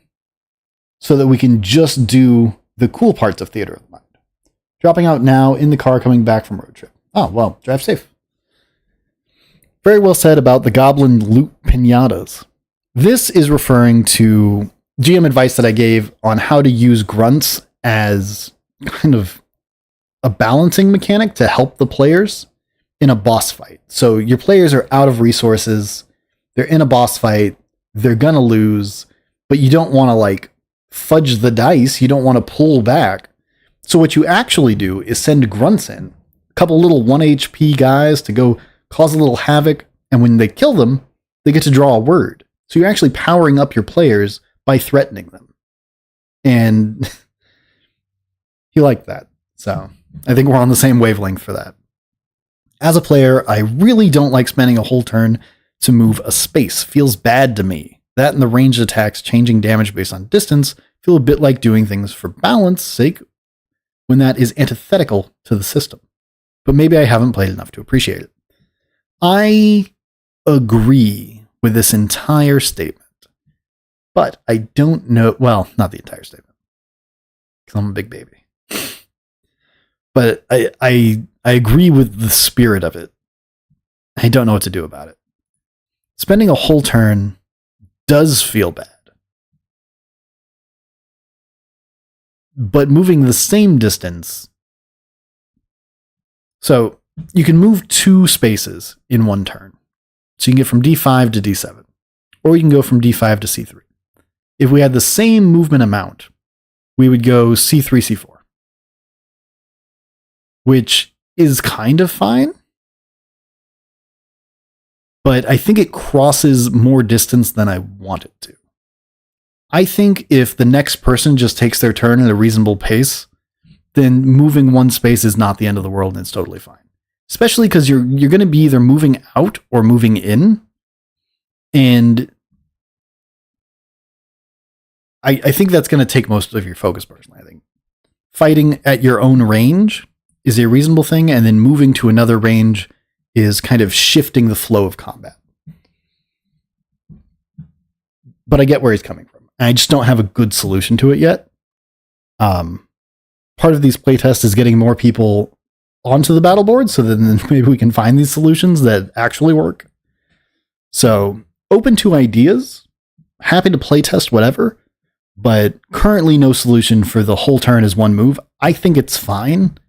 So that we can just do the cool parts of theater of the mind. Dropping out now in the car coming back from road trip. Oh, well, drive safe. Very well said about the goblin loot pinatas. This is referring to GM advice that I gave on how to use grunts as kind of a balancing mechanic to help the players in a boss fight. So your players are out of resources. They're in a boss fight. They're going to lose, but you don't want to like fudge the dice. You don't want to pull back. So what you actually do is send grunts in, a couple little 1 HP guys to go cause a little havoc. And when they kill them, they get to draw a word. So you're actually powering up your players by threatening them. And he liked that. So I think we're on the same wavelength for that. As a player, I really don't like spending a whole turn to move a space. Feels bad to me. That and the ranged attacks changing damage based on distance feel a bit like doing things for balance sake when that is antithetical to the system. But maybe I haven't played enough to appreciate it. I agree with this entire statement, but I don't know. Well, not the entire statement, because I'm a big baby. But I agree with the spirit of it. I don't know what to do about it. Spending a whole turn does feel bad. But moving the same distance. So you can move 2 spaces in 1 turn. So you can get from D5 to D7. Or you can go from D5 to C3. If we had the same movement amount, we would go C3, C4. Which is kind of fine. But I think it crosses more distance than I want it to. I think if the next person just takes their turn at a reasonable pace, then moving 1 space is not the end of the world and it's totally fine. Especially because you're going to be either moving out or moving in. And I think that's going to take most of your focus personally, I think. Fighting at your own range is a reasonable thing, and then moving to another range is kind of shifting the flow of combat. But I get where he's coming from. I just don't have a good solution to it yet. Part of these playtests is getting more people onto the battle board so that then maybe we can find these solutions that actually work. So open to ideas, happy to playtest whatever, but currently no solution for the whole turn is 1 move. I think it's fine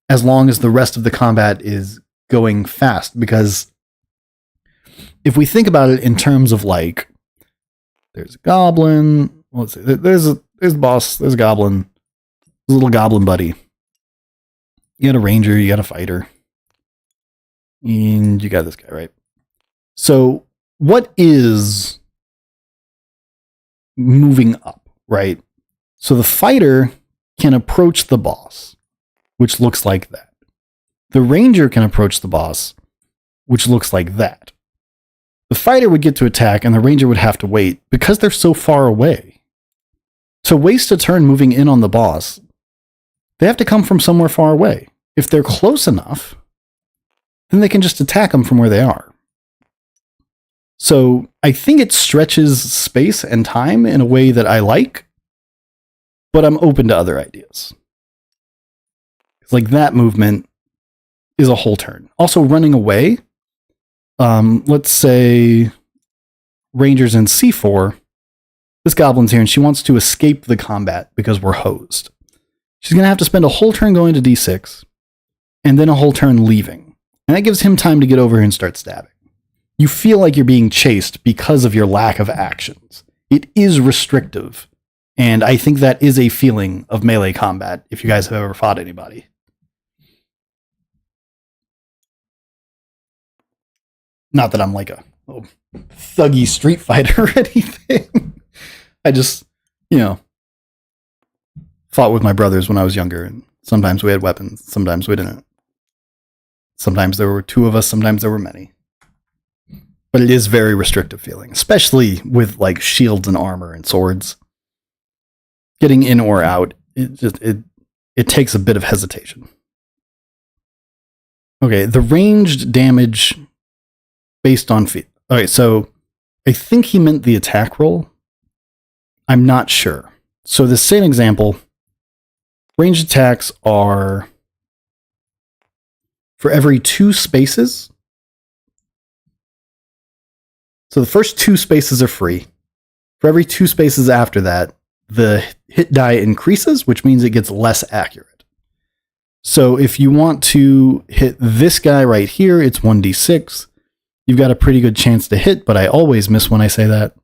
as long as the rest of the combat is going fast, because if we think about it in terms of like, there's a goblin, let's see, there's the boss, there's a goblin, there's a little goblin buddy. You got a ranger, you got a fighter, and you got this guy, right? So what is moving up, right? So the fighter can approach the boss, which looks like that. The ranger can approach the boss, which looks like that. The fighter would get to attack, and the ranger would have to wait because they're so far away. To waste a turn moving in on the boss, they have to come from somewhere far away. If they're close enough, then they can just attack them from where they are. So I think it stretches space and time in a way that I like, but I'm open to other ideas. Like that movement is a whole turn. Also running away. Let's say Ranger's in C4. This goblin's here and she wants to escape the combat because we're hosed. She's going to have to spend a whole turn going to D6 and then a whole turn leaving. And that gives him time to get over here and start stabbing. You feel like you're being chased because of your lack of actions. It is restrictive. And I think that is a feeling of melee combat if you guys have ever fought anybody. Not that I'm like a thuggy street fighter or anything. I just, fought with my brothers when I was younger, and sometimes we had weapons, sometimes we didn't. Sometimes there were 2 of us, sometimes there were many. But it is very restrictive feeling, especially with like shields and armor and swords. Getting in or out, it takes a bit of hesitation. Okay, the ranged damage based on feet. Okay, so I think he meant the attack roll. I'm not sure. So the same example, ranged attacks are for every 2 spaces. So the first 2 spaces are free. For every 2 spaces after that, the hit die increases, which means it gets less accurate. So if you want to hit this guy right here, it's 1d6. You've got a pretty good chance to hit, but I always miss when I say that.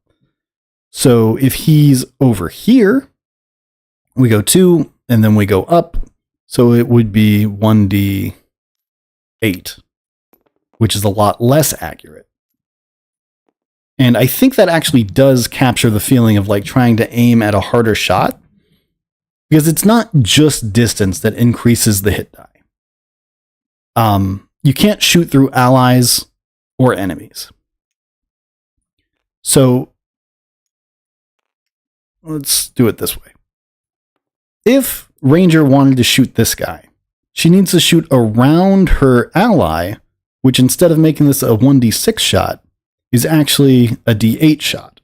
So if he's over here, we go 2, and then we go up. So it would be 1d8, which is a lot less accurate. And I think that actually does capture the feeling of like trying to aim at a harder shot, because it's not just distance that increases the hit die. You can't shoot through allies or enemies. So let's do it this way. If Ranger wanted to shoot this guy, she needs to shoot around her ally, which instead of making this a 1d6 shot, is actually a d8 shot,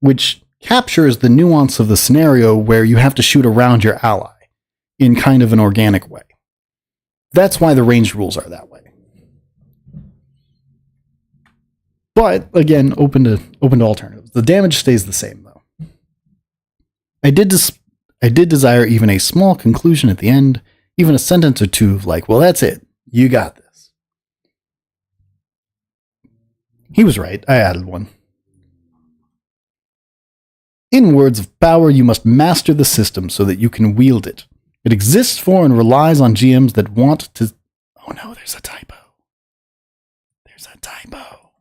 which captures the nuance of the scenario where you have to shoot around your ally in kind of an organic way. That's why the ranged rules are that way. But again, open to alternatives. The damage stays the same though. I did desire even a small conclusion at the end, even a sentence or two of like, well, that's it. You got this. He was right. I added one. In words of power, you must master the system so that you can wield it. It exists for and relies on GMs that want to... Oh no, there's a typo. There's a typo.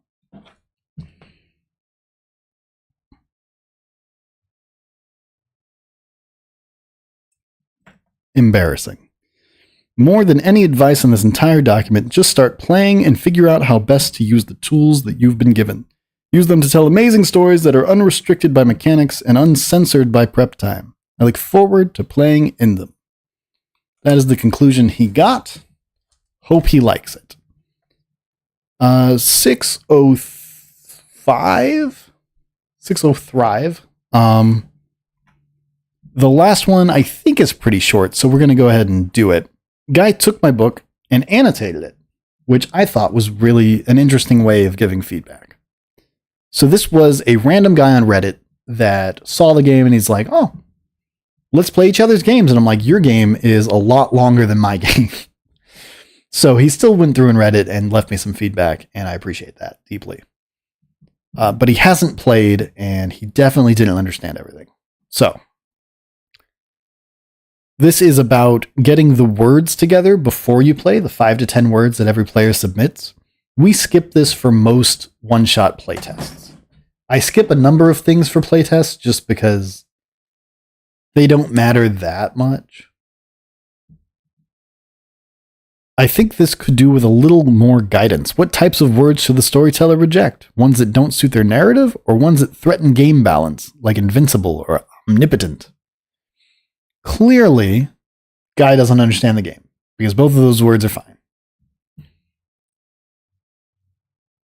Embarrassing. More than any advice in this entire document, just start playing and figure out how best to use the tools that you've been given. Use them to tell amazing stories that are unrestricted by mechanics and uncensored by prep time. I look forward to playing in them. That is the conclusion he got. Hope he likes it. 605? 605. The last one I think is pretty short, so we're going to go ahead and do it. Guy took my book and annotated it, which I thought was really an interesting way of giving feedback. So this was a random guy on Reddit that saw the game and he's like, oh, let's play each other's games. And I'm like, your game is a lot longer than my game. So he still went through and read it and left me some feedback, and I appreciate that deeply. But he hasn't played, and he definitely didn't understand everything. So this is about getting the words together before you play, the 5 to 10 words that every player submits. We skip this for most one-shot playtests. I skip a number of things for playtests just because they don't matter that much. I think this could do with a little more guidance. What types of words should the storyteller reject? Ones that don't suit their narrative, or ones that threaten game balance, like invincible or omnipotent? Clearly, Guy doesn't understand the game, because both of those words are fine.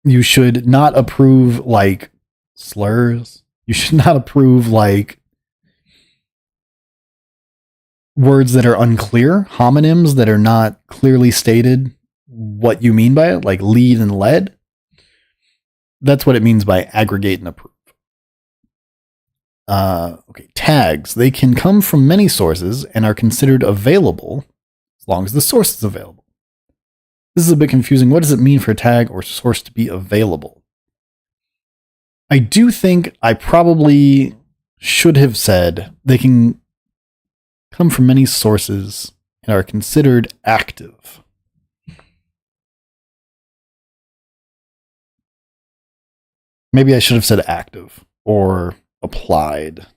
You should not approve, like, slurs. You should not approve, like, words that are unclear, homonyms that are not clearly stated what you mean by it, like lead and led. That's what it means by aggregate and approve. Okay, tags. They can come from many sources and are considered available as long as the source is available. This is a bit confusing. What does it mean for a tag or source to be available? I do think I probably should have said they can come from many sources and are considered active. Maybe I should have said active or applied.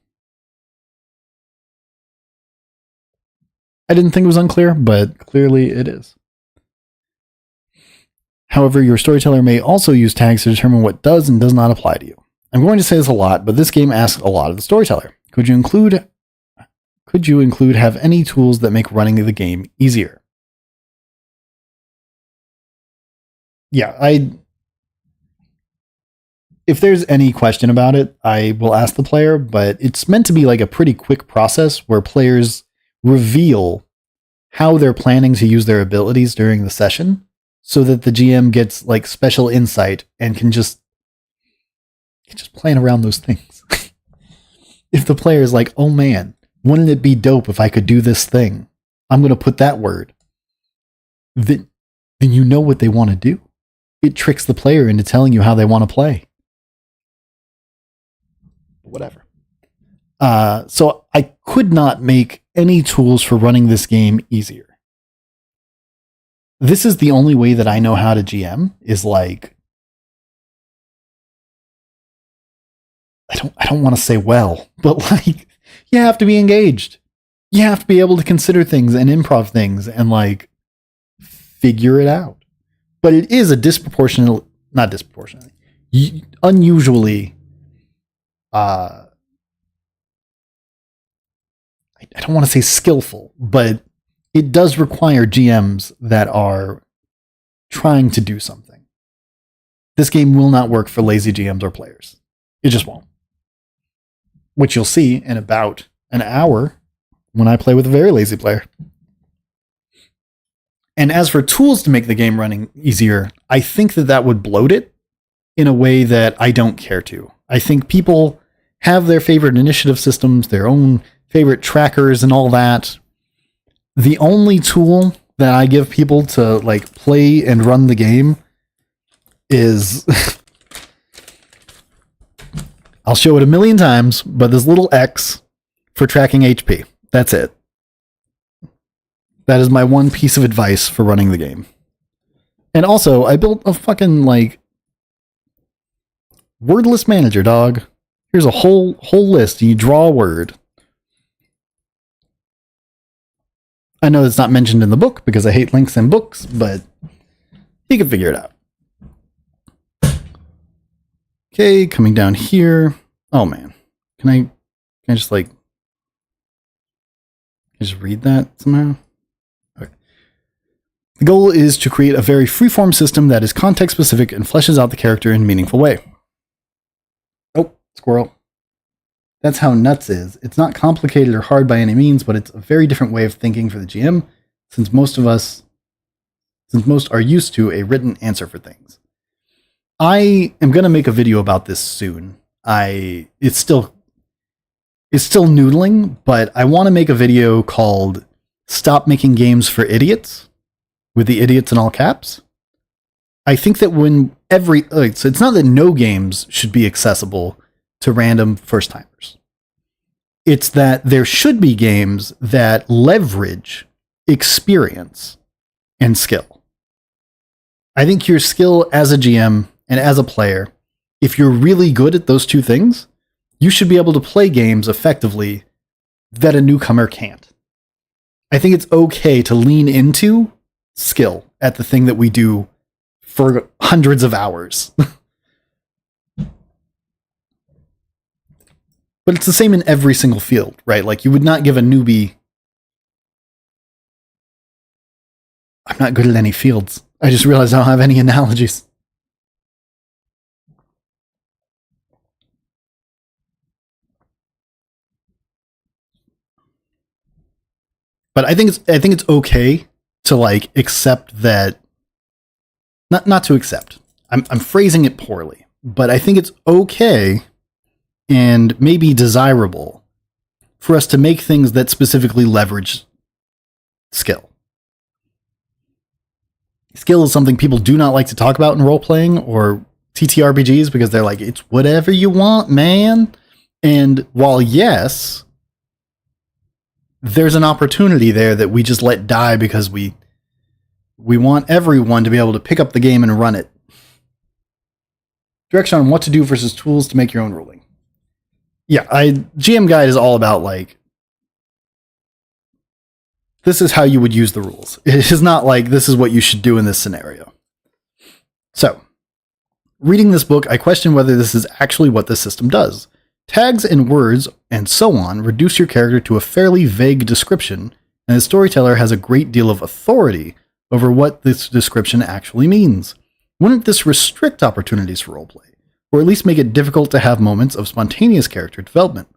I didn't think it was unclear, but clearly it is. However, your storyteller may also use tags to determine what does and does not apply to you. I'm going to say this a lot, but this game asks a lot of the storyteller. Could you include have any tools that make running the game easier? Yeah, if there's any question about it, I will ask the player, but it's meant to be like a pretty quick process where players reveal how they're planning to use their abilities during the session so that the GM gets like special insight and can just plan around those things. If the player is like, oh man, wouldn't it be dope if I could do this thing? I'm going to put that word. then you know what they want to do. It tricks the player into telling you how they want to play. Whatever. So I could not make any tools for running this game easier. This is the only way that I know how to GM, is like, I don't want to say well, but like, you have to be engaged. You have to be able to consider things and improv things and like figure it out. But it is a not disproportionately, unusually, I don't want to say skillful, but it does require GMs that are trying to do something. This game will not work for lazy GMs or players. It just won't. Which you'll see in about an hour when I play with a very lazy player. And as for tools to make the game running easier, I think that would bloat it in a way that I don't care to. I think people have their favorite initiative systems, their own favorite trackers and all that. The only tool that I give people to like play and run the game is I'll show it a million times, but this little X for tracking HP. That's it. That is my one piece of advice for running the game. And also, I built a fucking like wordless manager, dog. Here's a whole list, and you draw a word. I know it's not mentioned in the book because I hate links in books, but you can figure it out. Okay, coming down here. Oh man, can I just like just read that somehow? Okay. The goal is to create a very freeform system that is context specific and fleshes out the character in a meaningful way. Oh, squirrel. That's how nuts is. It's not complicated or hard by any means, but it's a very different way of thinking for the GM, since most are used to a written answer for things. I am going to make a video about this soon. It's still noodling, but I want to make a video called Stop Making Games for Idiots, with the idiots in all caps. I think that so it's not that no games should be accessible to random first timers. It's that there should be games that leverage experience and skill. I think your skill as a GM and as a player, if you're really good at those two things, you should be able to play games effectively that a newcomer can't. I think it's okay to lean into skill at the thing that we do for hundreds of hours. But it's the same in every single field, right? Like, you would not give a newbie... I'm not good at any fields. I just realized I don't have any analogies. But I think it's okay to like accept that... Not to accept. I'm phrasing it poorly. But I think it's okay and maybe desirable for us to make things that specifically leverage skill. Skill is something people do not like to talk about in role-playing or TTRPGs because they're like, it's whatever you want, man. And while yes, there's an opportunity there that we just let die because we want everyone to be able to pick up the game and run it. Direction on what to do versus tools to make your own ruling. Yeah, GM Guide is all about like, this is how you would use the rules. It is not like, this is what you should do in this scenario. So, reading this book, I question whether this is actually what this system does. Tags and words and so on reduce your character to a fairly vague description, and the storyteller has a great deal of authority over what this description actually means. Wouldn't this restrict opportunities for roleplay, or at least make it difficult to have moments of spontaneous character development?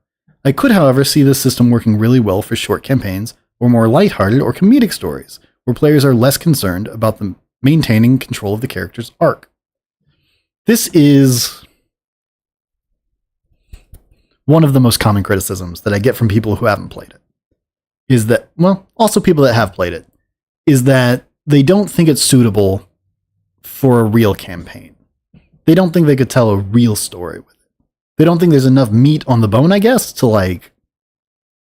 I could, however, see this system working really well for short campaigns or more lighthearted or comedic stories, where players are less concerned about the maintaining control of the character's arc. This is one of the most common criticisms that I get from people who haven't played it. Is that, well, also people that have played it, is that they don't think it's suitable for a real campaign. They don't think they could tell a real story with it. They don't think there's enough meat on the bone, I guess, to like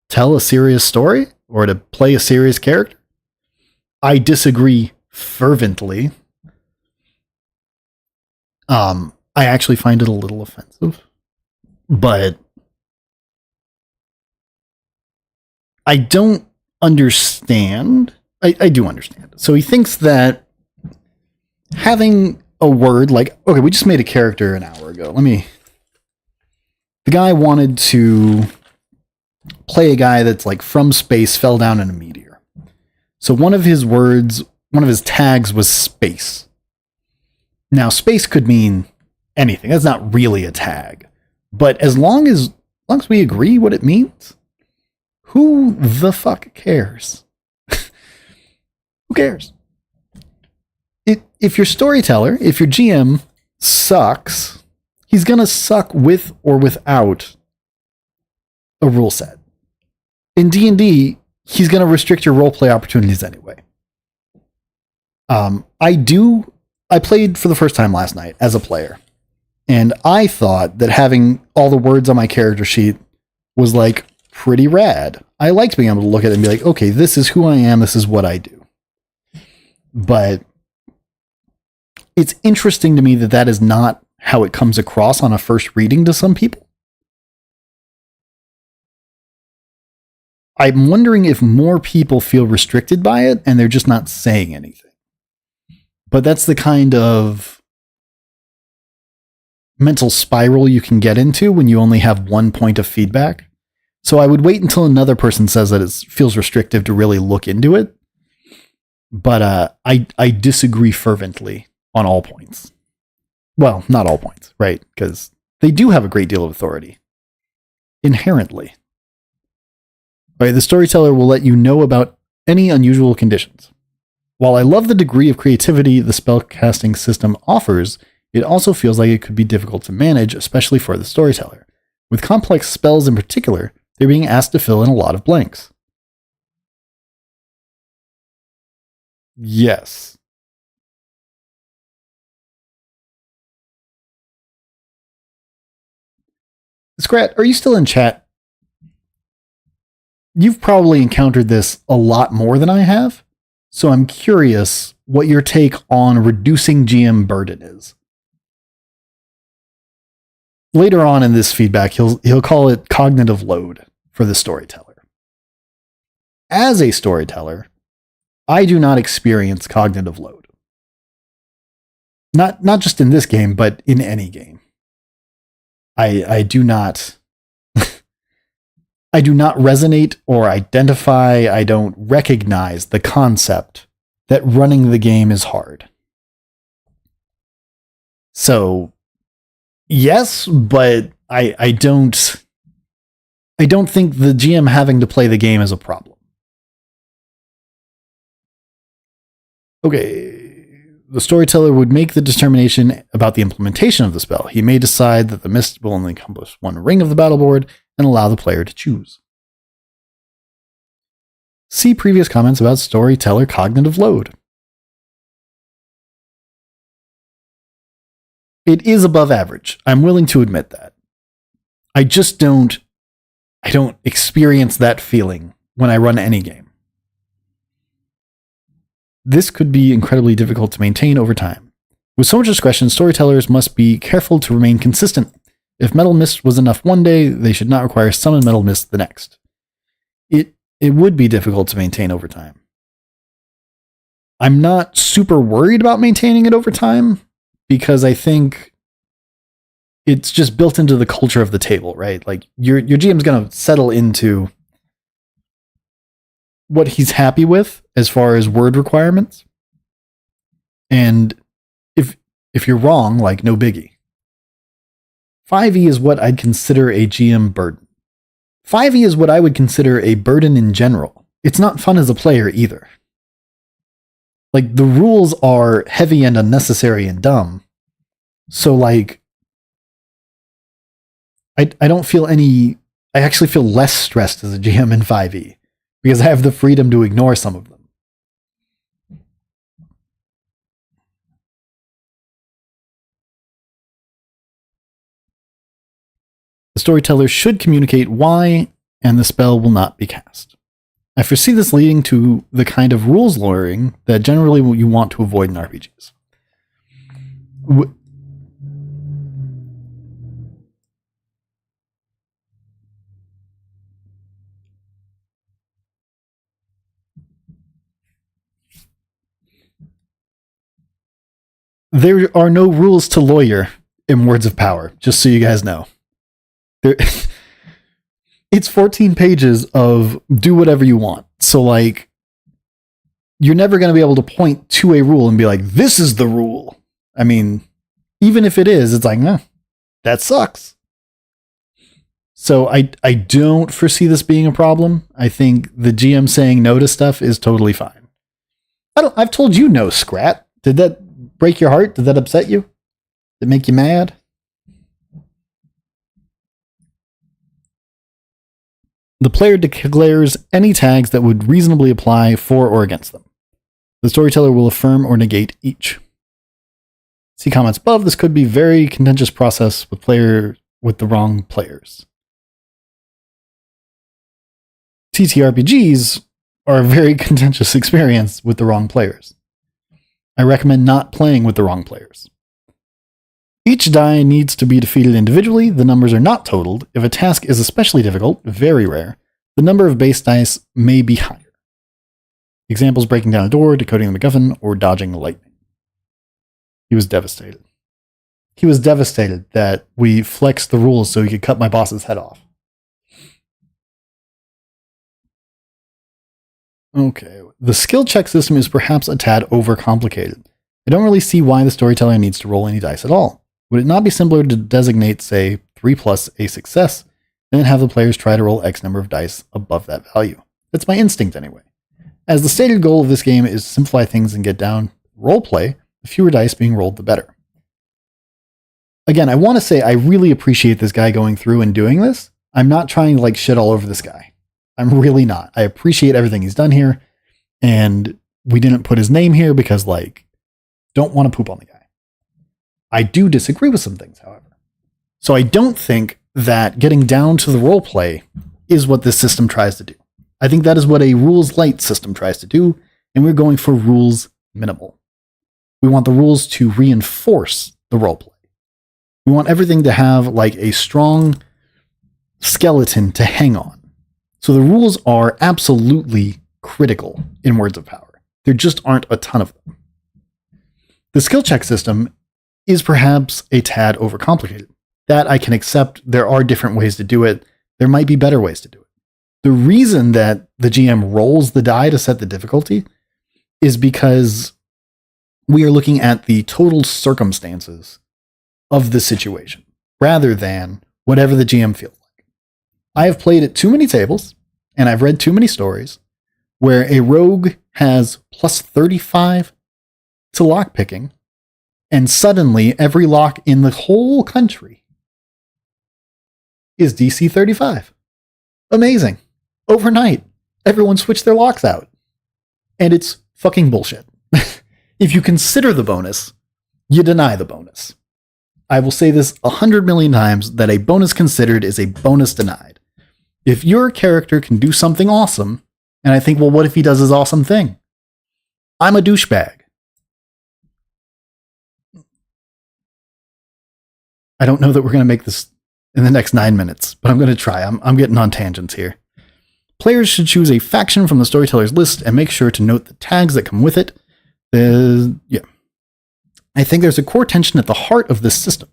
tell a serious story or to play a serious character. I disagree fervently. I actually find it a little offensive, but I don't understand. I do understand. So he thinks that having a word like, okay, we just made a character an hour ago. The guy wanted to play a guy that's like from space, fell down in a meteor. So one of his words, one of his tags was space. Now, space could mean anything. That's not really a tag. But as long as we agree what it means, who the fuck cares? Who cares? If your storyteller, if your GM sucks, he's going to suck with or without a rule set. In D&D, he's going to restrict your roleplay opportunities anyway. I played for the first time last night as a player, and I thought that having all the words on my character sheet was like pretty rad. I liked being able to look at it and be like, okay, this is who I am, this is what I do. But it's interesting to me that is not how it comes across on a first reading to some people. I'm wondering if more people feel restricted by it and they're just not saying anything. But that's the kind of mental spiral you can get into when you only have one point of feedback. So I would wait until another person says that it feels restrictive to really look into it. But I disagree fervently on all points. Well, not all points, right? Because they do have a great deal of authority. Inherently. Right, the storyteller will let you know about any unusual conditions. While I love the degree of creativity the spellcasting system offers, it also feels like it could be difficult to manage, especially for the storyteller. With complex spells in particular, they're being asked to fill in a lot of blanks. Yes. Scrat, are you still in chat? You've probably encountered this a lot more than I have, so I'm curious what your take on reducing GM burden is. Later on in this feedback, he'll call it cognitive load for the storyteller. As a storyteller, I do not experience cognitive load. Not just in this game, but in any game. I do not I do not resonate or identify, I don't recognize the concept that running the game is hard. So, yes, but I don't think the GM having to play the game is a problem. Okay, the storyteller would make the determination about the implementation of the spell. He may decide that the mist will only encompass one ring of the battle board and allow the player to choose. See previous comments about storyteller cognitive load. It is above average. I'm willing to admit that. I don't experience that feeling when I run any game. This could be incredibly difficult to maintain over time. With so much discretion, storytellers must be careful to remain consistent. If Metal Mist was enough one day, they should not require Summon Metal Mist the next. It would be difficult to maintain over time. I'm not super worried about maintaining it over time, because I think it's just built into the culture of the table, right? Like your GM's going to settle into what he's happy with as far as word requirements. And if you're wrong, like, no biggie. 5e is what I'd consider a GM burden. 5e is what I would consider a burden in general. It's not fun as a player either. Like, the rules are heavy and unnecessary and dumb. So, like, I don't feel any... I actually feel less stressed as a GM in 5e, because I have the freedom to ignore some of them. The storyteller should communicate why, and the spell will not be cast. I foresee this leading to the kind of rules lawyering that generally you want to avoid in RPGs. There are no rules to lawyer in Words of Power, just so you guys know. It's 14 pages of do whatever you want. So, like, you're never going to be able to point to a rule and be like, this is the rule. I mean, even if it is, it's like, that sucks. So I don't foresee this being a problem. I think the GM saying no to stuff is totally fine. I've told you no, Scrat. Did that break your heart? Did that upset you? Did it make you mad? The player declares any tags that would reasonably apply for or against them. The storyteller will affirm or negate each. See comments above. This could be a very contentious process with the wrong players. TTRPGs are a very contentious experience with the wrong players. I recommend not playing with the wrong players. Each die needs to be defeated individually. The numbers are not totaled. If a task is especially difficult, very rare, the number of base dice may be higher. Examples: breaking down a door, decoding the MacGuffin, or dodging lightning. He was devastated. He was devastated that we flexed the rules so he could cut my boss's head off. Okay, the skill check system is perhaps a tad overcomplicated. I don't really see why the storyteller needs to roll any dice at all. Would it not be simpler to designate, say, 3 plus a success, and then have the players try to roll X number of dice above that value? That's my instinct anyway. As the stated goal of this game is to simplify things and get down roleplay, the fewer dice being rolled, the better. Again, I want to say I really appreciate this guy going through and doing this. I'm not trying to like shit all over this guy. I'm really not. I appreciate everything he's done here, and we didn't put his name here because, like, don't want to poop on the guy. I do disagree with some things, however. So I don't think that getting down to the role play is what this system tries to do. I think that is what a rules light system tries to do, and we're going for rules minimal. We want the rules to reinforce the role play. We want everything to have like a strong skeleton to hang on. So the rules are absolutely critical in Words of Power. There just aren't a ton of them. The skill check system is perhaps a tad overcomplicated. That I can accept. There are different ways to do it. There might be better ways to do it. The reason that the GM rolls the die to set the difficulty is because we are looking at the total circumstances of the situation rather than whatever the GM feels like. I have played at too many tables and I've read too many stories where a rogue has plus 35 to lockpicking, and suddenly every lock in the whole country is DC 35. Amazing. Overnight, everyone switched their locks out. And it's fucking bullshit. If you consider the bonus, you deny the bonus. I will say this 100 million times that a bonus considered is a bonus denied. If your character can do something awesome, and I think, well, what if he does his awesome thing? I'm a douchebag. I don't know that we're going to make this in the next 9 minutes, but I'm going to try. I'm getting on tangents here. Players should choose a faction from the storyteller's list and make sure to note the tags that come with it. I think there's a core tension at the heart of this system.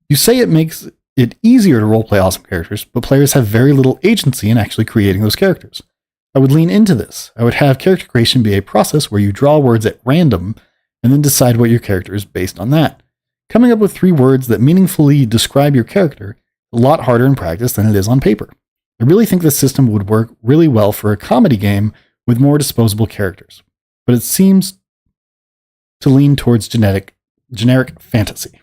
You say it makes it easier to roleplay awesome characters, but players have very little agency in actually creating those characters. I would lean into this. I would have character creation be a process where you draw words at random and then decide what your character is based on that. Coming up with 3 words that meaningfully describe your character is a lot harder in practice than it is on paper. I really think this system would work really well for a comedy game with more disposable characters, but it seems to lean towards generic fantasy.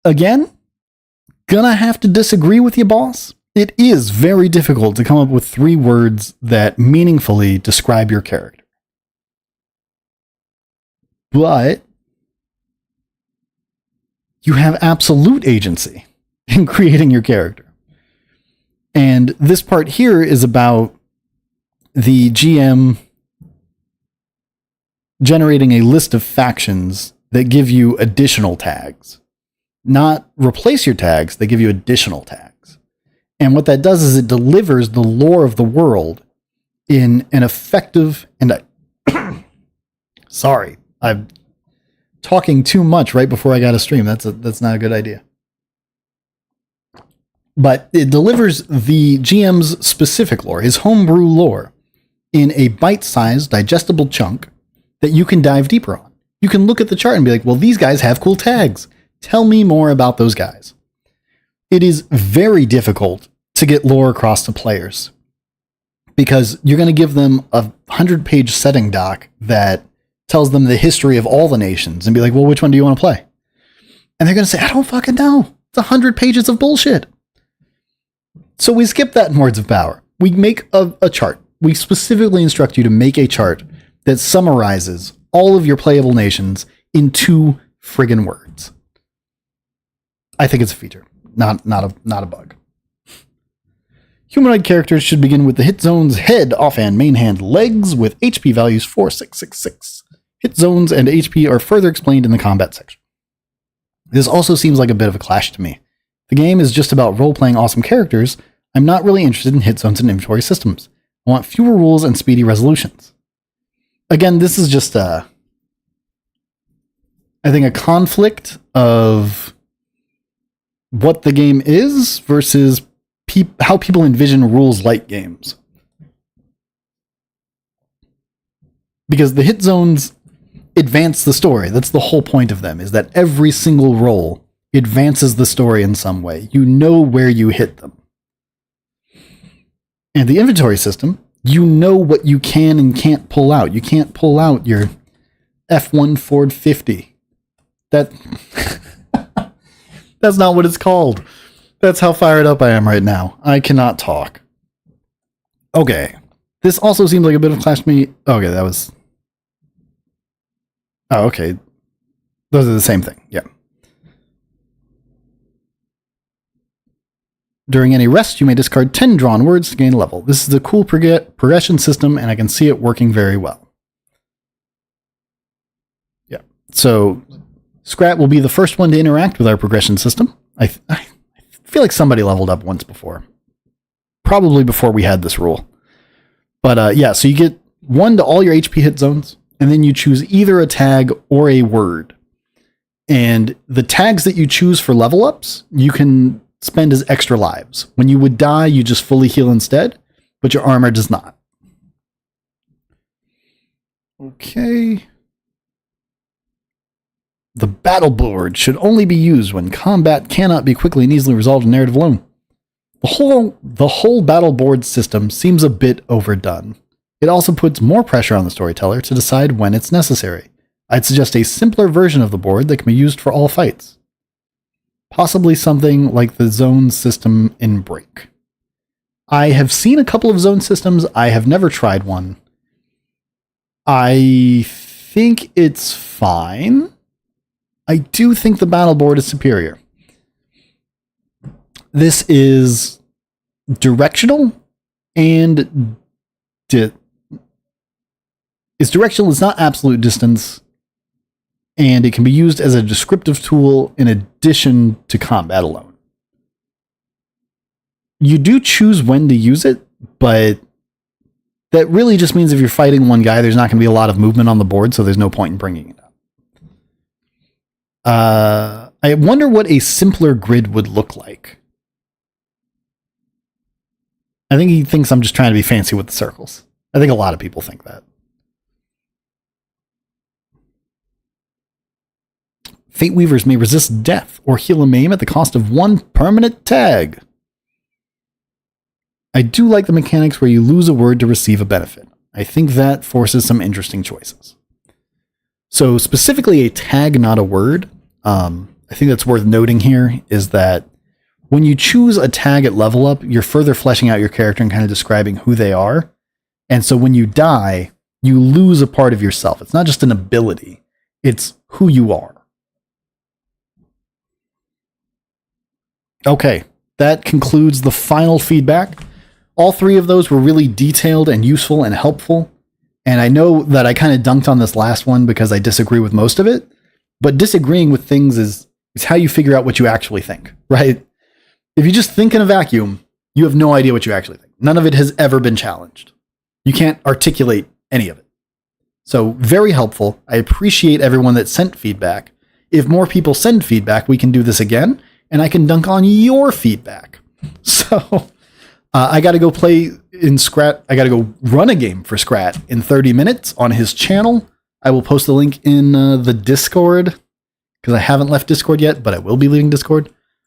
Again, gonna have to disagree with you, boss. It is very difficult to come up with 3 words that meaningfully describe your character. But you have absolute agency in creating your character. And this part here is about the GM generating a list of factions that give you additional tags. Not replace your tags, they give you additional tags. And what that does is it delivers the lore of the world in an effective and sorry, I'm talking too much right before I got a stream. That's not a good idea. But it delivers the GM's specific lore, his homebrew lore, in a bite-sized, digestible chunk that you can dive deeper on. You can look at the chart and be like, well, these guys have cool tags. Tell me more about those guys. It is very difficult to get lore across to players because you're going to give them a 100-page setting doc that tells them the history of all the nations and be like, well, which one do you want to play? And they're going to say, I don't fucking know. It's 100 pages of bullshit. So we skip that in Words of Power. We make a chart. We specifically instruct you to make a chart that summarizes all of your playable nations in 2 friggin' words. I think it's a feature, not a bug. Humanoid characters should begin with the hit zone's head, offhand, main hand, legs with HP values 4, 6, 6, 6. Hit zones and HP are further explained in the combat section. This also seems like a bit of a clash to me. The game is just about role-playing awesome characters. I'm not really interested in hit zones and inventory systems. I want fewer rules and speedy resolutions. Again, this is just I think a conflict of what the game is versus how people envision rules-light games. Because the hit zones advance the story. That's the whole point of them, is that every single roll advances the story in some way. You know where you hit them. And the inventory system, you know what you can and can't pull out. You can't pull out your F1 Ford 50. That's not what it's called. That's how fired up I am right now. I cannot talk. Okay. This also seems like a bit of a clash to me. Okay, that was... Oh, okay. Those are the same thing. Yeah. During any rest, you may discard 10 drawn words to gain a level. This is a cool progression system, and I can see it working very well. Yeah. So, Scrat will be the first one to interact with our progression system. I feel like somebody leveled up once before. Probably before we had this rule. But yeah, so you get 1 to all your HP hit zones, and then you choose either a tag or a word. And the tags that you choose for level ups, you can spend as extra lives. When you would die, you just fully heal instead, but your armor does not. Okay. The battle board should only be used when combat cannot be quickly and easily resolved in narrative alone. The whole battle board system seems a bit overdone. It also puts more pressure on the storyteller to decide when it's necessary. I'd suggest a simpler version of the board that can be used for all fights. Possibly something like the zone system in Break. I have seen a couple of zone systems. I have never tried one. I think it's fine. I do think the battle board is superior. This is directional and it's directional. It's not absolute distance, and it can be used as a descriptive tool in addition to combat alone. You do choose when to use it, but that really just means if you're fighting one guy, there's not going to be a lot of movement on the board, so there's no point in bringing it up. I wonder what a simpler grid would look like. I think he thinks I'm just trying to be fancy with the circles. I think a lot of people think that. Fate Weavers may resist death or heal a maim at the cost of 1 permanent tag. I do like the mechanics where you lose a word to receive a benefit. I think that forces some interesting choices. So specifically a tag, not a word. I think that's worth noting here is that when you choose a tag at level up, you're further fleshing out your character and kind of describing who they are. And so when you die, you lose a part of yourself. It's not just an ability. It's who you are. Okay, that concludes the final feedback. All three of those were really detailed and useful and helpful. And I know that I kind of dunked on this last one because I disagree with most of it, but disagreeing with things is how you figure out what you actually think, right? If you just think in a vacuum, you have no idea what you actually think. None of it has ever been challenged. You can't articulate any of it. So very helpful. I appreciate everyone that sent feedback. If more people send feedback, we can do this again, and I can dunk on your feedback. So I got to go play in Scrat. I got to go run a game for Scrat in 30 minutes on his channel. I will post the link in the Discord because I haven't left Discord yet, but I will be leaving Discord.